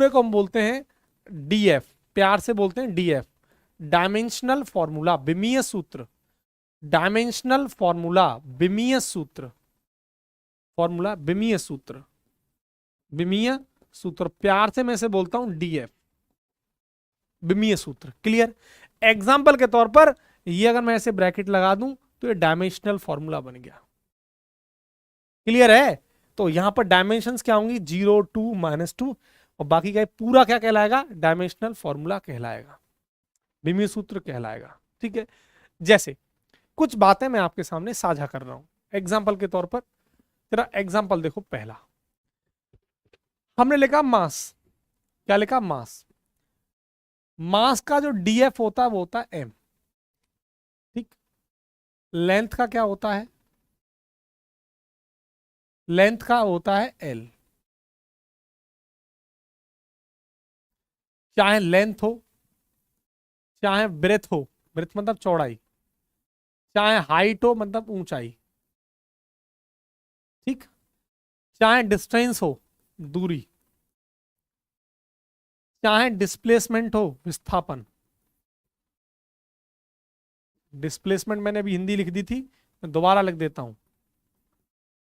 को हम बोलते हैं डीएफ, प्यार से बोलते हैं डीएफ, डायमेंशनल फॉर्मूला, विमीय सूत्र। डायमेंशनल फॉर्मूला, विमीय सूत्र, फॉर्मूला विमीय सूत्र, विमीय सूत्र, प्यार से मैं इसे बोलता हूं डीएफ, विमीय सूत्र। क्लियर? एग्जाम्पल के तौर पर ये अगर मैं ऐसे ब्रैकेट लगा दूं तो ये डायमेंशनल फॉर्मूला बन गया। क्लियर है? तो यहां पर डायमेंशंस क्या होंगी? 0, 2, -2, और बाकी का पूरा क्या कहलाएगा? डायमेंशनल फॉर्मूला कहलाएगा, विमीय सूत्र कहलाएगा। ठीक है? जैसे कुछ बातें मैं आपके सामने साझा कर रहा हूं एग्जाम्पल के तौर पर। तेरा एग्जाम्पल देखो, पहला हमने लिखा मास। क्या लिखा? मास। मास का जो डीएफ होता है वो होता है एम। ठीक? लेंथ का क्या होता है? लेंथ का होता है एल। चाहे लेंथ हो, चाहे ब्रेथ हो, ब्रेथ मतलब चौड़ाई, चाहे हाइट हो मतलब ऊंचाई, ठीक, चाहे डिस्टेंस हो, दूरी, चाहे डिस्प्लेसमेंट हो, विस्थापन। डिस्प्लेसमेंट मैंने अभी हिंदी लिख दी थी, मैं दोबारा लिख देता हूं,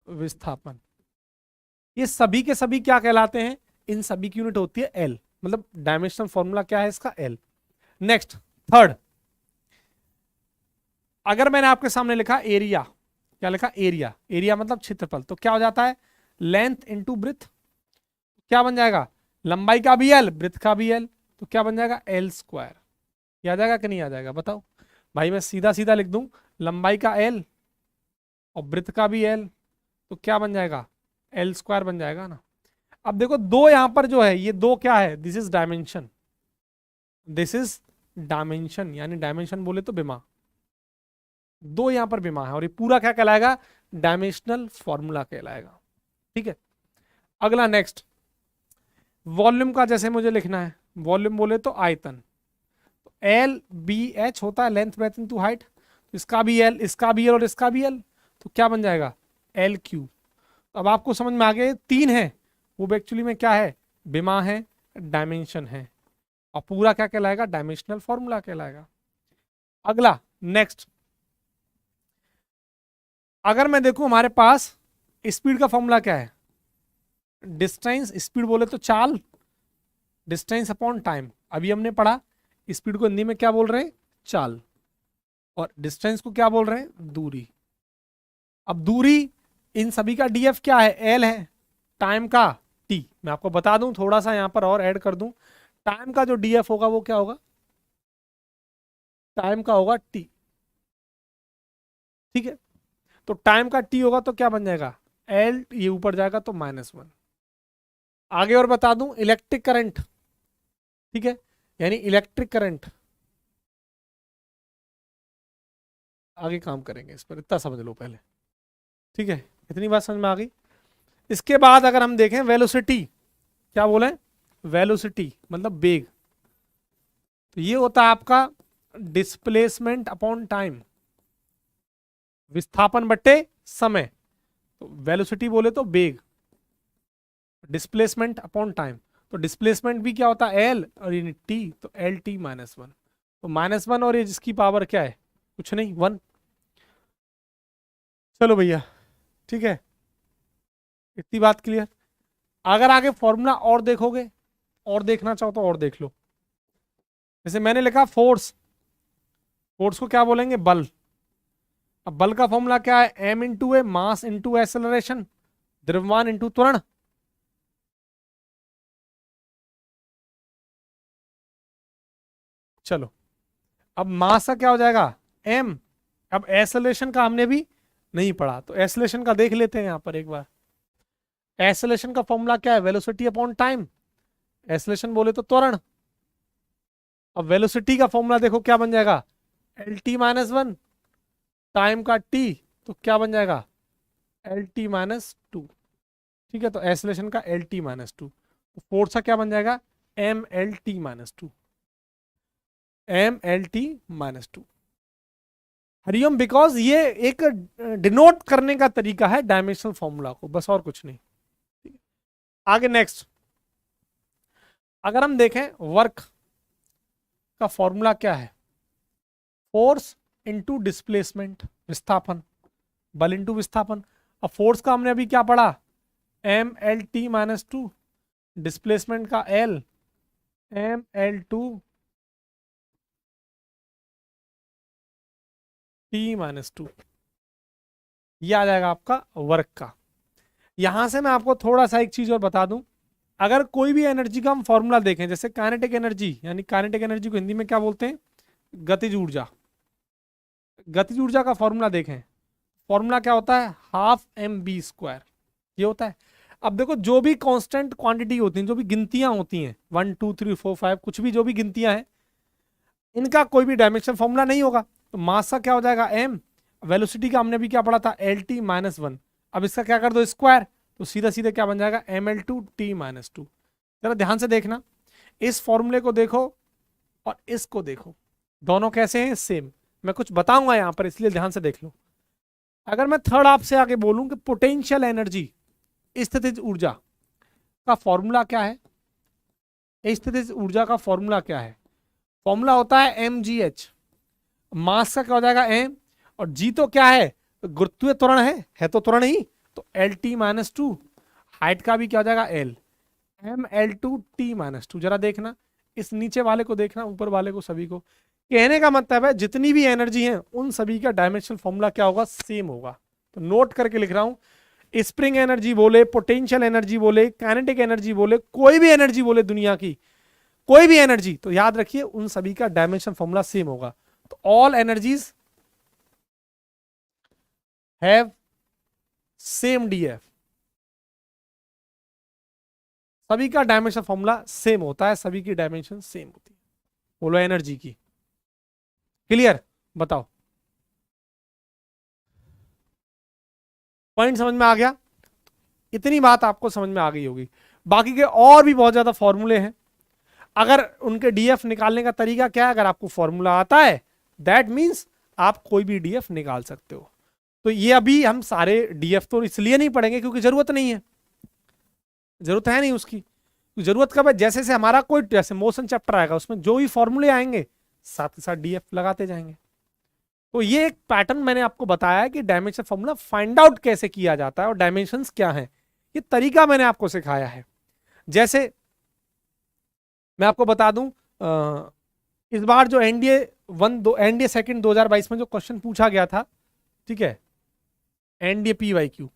विस्थापन। ये सभी के सभी क्या कहलाते हैं? इन सभी की यूनिट होती है एल, मतलब डायमेंशनल फॉर्मूला क्या है इसका? एल। नेक्स्ट, थर्ड, अगर मैंने आपके सामने लिखा एरिया, क्या लिखा? एरिया। एरिया मतलब क्षेत्रफल, तो क्या हो जाता है? Length into breadth. क्या बन जाएगा? लंबाई का भी एल, ब्रेथ का भी एल, तो क्या बन जाएगा? L square. आ जाएगा कि नहीं आ जाएगा? बताओ भाई। मैं सीधा सीधा लिख दूं, लंबाई का एल और ब्रेथ का भी एल, तो क्या बन जाएगा? एल स्क्वायर बन जाएगा ना। अब देखो, दो यहां पर जो है, ये दो क्या है? This is dimension, this is dimension, यानी डायमेंशन बोले तो विमा, दो यहां पर विमा है, और ये पूरा क्या कहलाएगा? डायमेंशनल फॉर्मूला कहलाएगा। ठीक है? अगला, नेक्स्ट, वॉल्यूम का जैसे मुझे लिखना है, वॉल्यूम बोले तो आयतन, तो एल बी एच होता है लेंथ ब्रेथ इनटू हाइट, इसका भी एल, इसका भी एल और इसका भी एल, तो क्या बन जाएगा? L Q. अब आपको समझ में आ गया, तीन है, वो एक्चुअली में क्या है? विमा है, डायमेंशन है, और पूरा क्या कहलाएगा? डायमेंशनल फॉर्मूला कहलाएगा। अगला, नेक्स्ट, अगर मैं देखूं हमारे पास स्पीड का फॉर्मूला क्या है? डिस्टेंस, स्पीड बोले तो चाल, डिस्टेंस अपॉन टाइम। अभी हमने पढ़ा, स्पीड को हिंदी में क्या बोल रहे हैं? चाल, और डिस्टेंस को क्या बोल रहे हैं? दूरी। अब दूरी, इन सभी का डीएफ क्या है? एल है। टाइम का टी, मैं आपको बता दूं, थोड़ा सा यहां पर और ऐड कर दूं, टाइम का जो डीएफ होगा वो क्या होगा? टाइम का होगा टी। ठीक है? तो टाइम का टी होगा तो क्या बन जाएगा? एल, ये ऊपर जाएगा तो -1। आगे और बता दूं, इलेक्ट्रिक करंट, ठीक है, यानी इलेक्ट्रिक करंट, आगे काम करेंगे इस पर, इतना समझ लो पहले। ठीक है? इतनी बात समझ में आ गई? इसके बाद अगर हम देखें वेलोसिटी, क्या बोले? वेलोसिटी मतलब वेग, तो ये होता है आपका डिस्प्लेसमेंट अपॉन टाइम, विस्थापन बट्टे समय। तो वेलोसिटी बोले तो वेग, डिस्प्लेसमेंट अपॉन टाइम। तो डिस्प्लेसमेंट भी क्या होता है एल, और ये टी, तो एल टी माइनस वन। तो माइनस वन और ये जिसकी पावर क्या है, कुछ नहीं, वन। चलो भैया ठीक है, इतनी बात क्लियर। अगर आगे फॉर्मूला और देखोगे, और देखना चाहो तो और देख लो। जैसे मैंने लिखा फोर्स, फोर्स को क्या बोलेंगे, बल। अब बल का फॉर्मूला क्या है, एम इंटू ए, मास इंटू एक्सेलरेशन, द्रव्यमान इंटू त्वरण। चलो अब मास का क्या हो जाएगा, एम। अब एक्सेलरेशन का हमने भी नहीं पढ़ा, तो एक्सेलरेशन का देख लेते हैं यहां पर एक बार। एक्सेलरेशन का फॉर्मूला क्या है, वेलोसिटी अपॉन टाइम। एक्सेलरेशन बोले तो त्वरण। अब वेलोसिटी का फॉर्मूला देखो क्या बन जाएगा, L T minus one, time का टी, तो क्या बन जाएगा, एल टी माइनस टू। ठीक है, तो एक्सेलरेशन का एल टी माइनस टू, तो फोर्स का क्या बन जाएगा, M L T minus two, M L T minus two. Hariom, because ये एक डिनोट करने का तरीका है डायमेंशनल फॉर्मूला को, बस और कुछ नहीं। आगे नेक्स्ट, अगर हम देखें वर्क का फॉर्मूला क्या है, फोर्स इंटू डिस्प्लेसमेंट, विस्थापन, बल इंटू विस्थापन। अब फोर्स का हमने अभी क्या पढ़ा, M L T minus two, displacement का L, M L two T minus two. ये आ जाएगा आपका वर्क का। यहां से मैं आपको थोड़ा सा एक चीज और बता दूं, अगर कोई भी एनर्जी का हम फॉर्मूला देखें, जैसे काइनेटिक एनर्जी, यानी काइनेटिक एनर्जी को हिंदी में क्या बोलते हैं, गतिज ऊर्जा। गतिज ऊर्जा का फॉर्मूला देखें, फॉर्मूला क्या होता है, हाफ एम बी स्क्वायर, ये होता है। अब देखो जो भी कांस्टेंट क्वांटिटी होती हैं, जो भी गिनतियां होती हैं, 1 2 3 4 5, कुछ भी जो भी गिनतियां हैं, इनका कोई भी डायमेंशन फॉर्मूला नहीं होगा। तो मास का क्या हो जाएगा, एम। वेलोसिटी का हमने भी क्या पढ़ा था, एल टी माइनस वन। अब इसका क्या कर दो, स्क्वायर, तो सीधा सीधा क्या बन जाएगा, M L two T minus two. जरा ध्यान से देखना, इस फॉर्मूले को देखो और इसको देखो, दोनों कैसे हैं, सेम। मैं कुछ बताऊंगा यहां पर, इसलिए ध्यान से देख लो। अगर मैं थर्ड आपसे आगे बोलूं कि पोटेंशियल एनर्जी, स्थितिज ऊर्जा का फॉर्मूला क्या है, स्थितिज ऊर्जा का फॉर्मूला क्या है, फॉर्मूला होता है एम जी एच। मास का क्या हो जाएगा, एम, और जी तो क्या है, गुरुत्वीय त्वरण है तो त्वरण ही, तो L T minus two. Height का भी क्या हो जाएगा, L, M L two T minus two. जरा देखना, इस नीचे वाले को देखना, ऊपर वाले को, सभी को। कहने का मतलब है जितनी भी एनर्जी है उन सभी का डायमेंशनल फॉर्मूला क्या होगा, सेम होगा। तो नोट करके लिख रहा हूं, स्प्रिंग एनर्जी बोले, पोटेंशियल एनर्जी बोले, काइनेटिक एनर्जी बोले, कोई भी एनर्जी बोले दुनिया की, कोई भी एनर्जी, तो याद रखिए उन सभी का डायमेंशन फॉर्मूला सेम होगा। तो all energies have same DF, सभी का डायमेंशन फॉर्मूला सेम होता है, सभी की डायमेंशन सेम होती है, बोलो एनर्जी की। क्लियर, बताओ, पॉइंट समझ में आ गया? इतनी बात आपको समझ में आ गई होगी। बाकी के और भी बहुत ज्यादा फॉर्मूले हैं, अगर उनके डीएफ निकालने का तरीका क्या है, अगर आपको फॉर्मूला आता है दैट मींस आप कोई भी डीएफ निकाल सकते हो। तो ये अभी हम सारे डीएफ तो इसलिए नहीं पढ़ेंगे क्योंकि जरूरत नहीं है, जरूरत है नहीं उसकी। जरूरत कब है, जैसे जैसे हमारा कोई जैसे मोशन चैप्टर आएगा उसमें जो भी फॉर्मूले आएंगे साथ के साथ डीएफ लगाते जाएंगे। तो ये एक पैटर्न मैंने आपको बताया है कि डायमेंशन फॉर्मूला फाइंड आउट कैसे किया जाता है और डायमेंशंस क्या हैं, ये तरीका मैंने आपको सिखाया है। जैसे मैं आपको बता दूं, इस बार जो एनडीए एनडीए सेकंड 2022 में जो क्वेश्चन पूछा गया था, ठीक है, एनडीए पीवाईक्यू,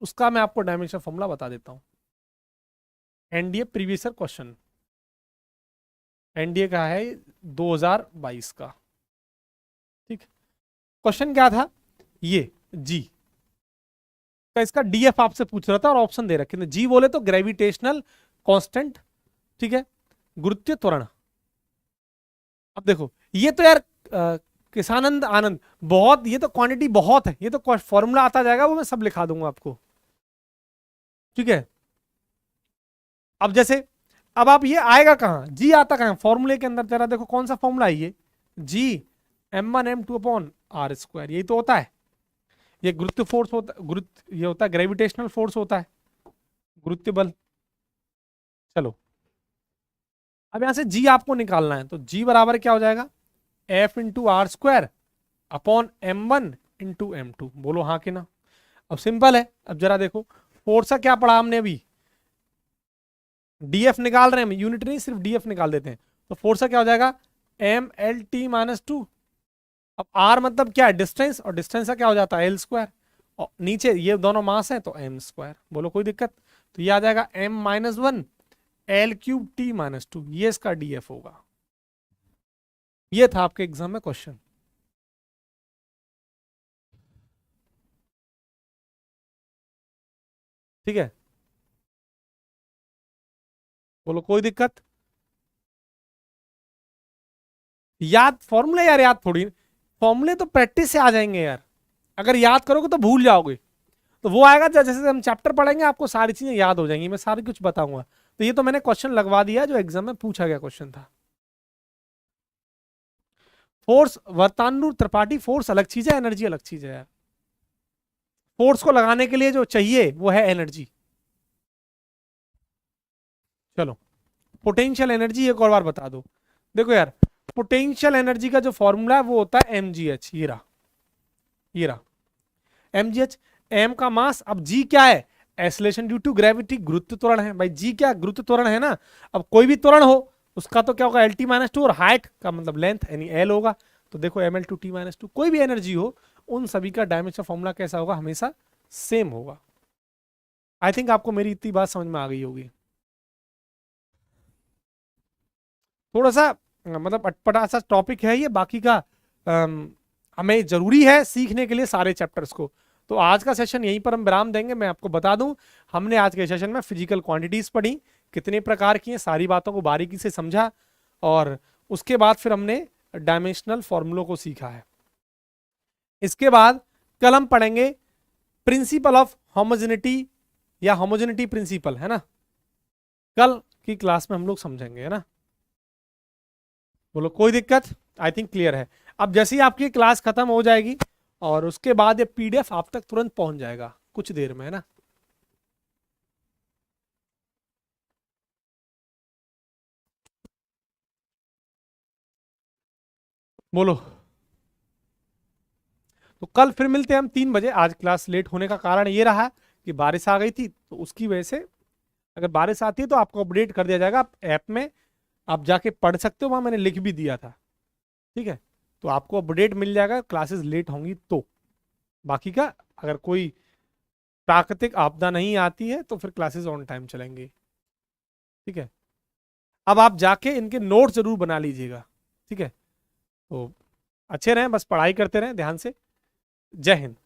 उसका मैं आपको डायमेंशन फॉर्मूला बता देता हूं। एनडीए प्रीवियस क्वेश्चन, एनडीए का है 2022 का, ठीक। क्वेश्चन क्या था, ये जी का, इसका डीएफ आपसे पूछ रहा था और ऑप्शन दे रखे थे। जी बोले तो ग्रेविटेशनल कांस्टेंट, ठीक है, गुरुत्वीय त्वरण। अब देखो ये तो यार किसानंद आनंद बहुत, ये तो क्वांटिटी बहुत है, ये तो फॉर्मूला आता जाएगा, वो मैं सब लिखा दूंगा आपको, ठीक है। अब जैसे अब आप ये आएगा कहाँ, जी आता कहाँ फॉर्मूले के अंदर, जरा देखो कौन सा फॉर्मूला है ये, जी m1 m2 upon are square, यही तो होता है। ये गुरुत्व फोर्स होता, गुरुत्व ये होता है ग्रेविटेशनल फोर्स होता है, गुरुत्व बल। चलो अब यहां से जी आपको निकालना है, तो जी बराबर क्या हो जाएगा, F into R square upon m1 into m2, बोलो हाँ कि ना। अब सिंपल है, अब जरा देखो फोर्स का क्या पढ़ा हमने अभी, डीएफ निकाल रहे हैं हम, यूनिट नहीं सिर्फ डीएफ निकाल देते हैं, तो फोर्स का क्या हो जाएगा m l t-2। अब r मतलब क्या है, डिस्टेंस, और डिस्टेंस का क्या हो जाता है एल स्क्वायर, और नीचे ये दोनों मास है तो एम स्क्वायर, बोलो कोई दिक्कत। तो ये आ जाएगा m-1 l3t-2, ये इसका डीएफ होगा। ये था आपके एग्जाम में क्वेश्चन। ठीक है, बोलो कोई दिक्कत। याद फॉर्मूले यार, याद थोड़ी, फॉर्मूले तो प्रैक्टिस से आ जाएंगे यार, अगर याद करोगे तो भूल जाओगे। तो वो आएगा जैसे हम चैप्टर पढ़ेंगे आपको सारी चीजें याद हो जाएंगी, मैं सारी कुछ बताऊंगा। तो ये तो मैंने क्वेश्चन लगवा दिया जो एग्जाम में पूछा गया क्वेश्चन था। फोर्स वर्तानुरूप त्रिपाठी फोर्स अलग चीज है, एनर्जी अलग चीज है यार। फोर्स को लगाने के लिए जो चाहिए वो है एनर्जी। चलो पोटेंशियल एनर्जी एक और बार बता दो। देखो यार, पोटेंशियल एनर्जी का जो फॉर्मूला है वो होता है mgh, ये रहा, ये रहा mgh, m का मास, अब g क्या है, एक्सेलरेशन ड्यू टू ग्रेविटी, गुरुत्व त्वरण है भाई, g क्या गुरुत्व त्वरण है ना। अब कोई भी त्वरण हो उसका तो क्या होगा LT-2, और हाइट का मतलब लेंथ यानी l होगा। तो देखो ml/t-2, कोई भी एनर्जी हो उन सभी का डायमेंशन फॉर्मूला कैसा होगा, हमेशा सेम होगा। आई थिंक आपको मेरी इतनी बात समझ में आ गई होगी। थोड़ा सा मतलब अटपटा सा टॉपिक है ये, बाकी का हमें जरूरी है सीखने के लिए सारे चैप्टर्स को। तो आज का सेशन यहीं पर हम विराम देंगे। मैं आपको बता दूं, हमने आज के सेशन में फिजिकल क्वांटिटीज पढ़ी, कितने प्रकार की हैं, सारी बातों को बारीकी से समझा, और उसके बाद फिर हमने डायमेंशनल फॉर्मूलों को सीखा है। इसके बाद कल हम पढ़ेंगे प्रिंसिपल ऑफ होमोजेनिटी, या होमोजेनिटी प्रिंसिपल, है ना, कल की क्लास में हम लोग समझेंगे, है ना। बोलो कोई दिक्कत, आई थिंक क्लियर है। अब जैसे ही आपकी क्लास खत्म हो जाएगी और उसके बाद ये पीडीएफ आप तक तुरंत पहुंच जाएगा कुछ देर में, है ना। बोलो, तो कल फिर मिलते हैं हम 3 बजे। आज क्लास लेट होने का कारण ये रहा कि बारिश आ गई थी, तो उसकी वजह से, अगर बारिश आती है तो आपको अपडेट कर दिया जाएगा, आप ऐप में आप जाके पढ़ सकते हो, वहां मैंने लिख भी दिया था। ठीक है, तो आपको अपडेट मिल जाएगा क्लासेस लेट होंगी तो। बाकी का अगर कोई प्राकृतिक आपदा नहीं आती है तो फिर क्लासेस ऑन टाइम चलेंगी। ठीक है, अब आप जाके इनके नोट जरूर बना लीजिएगा। ठीक है, तो अच्छे रहें, बस पढ़ाई करते रहें ध्यान से। जय हिंद।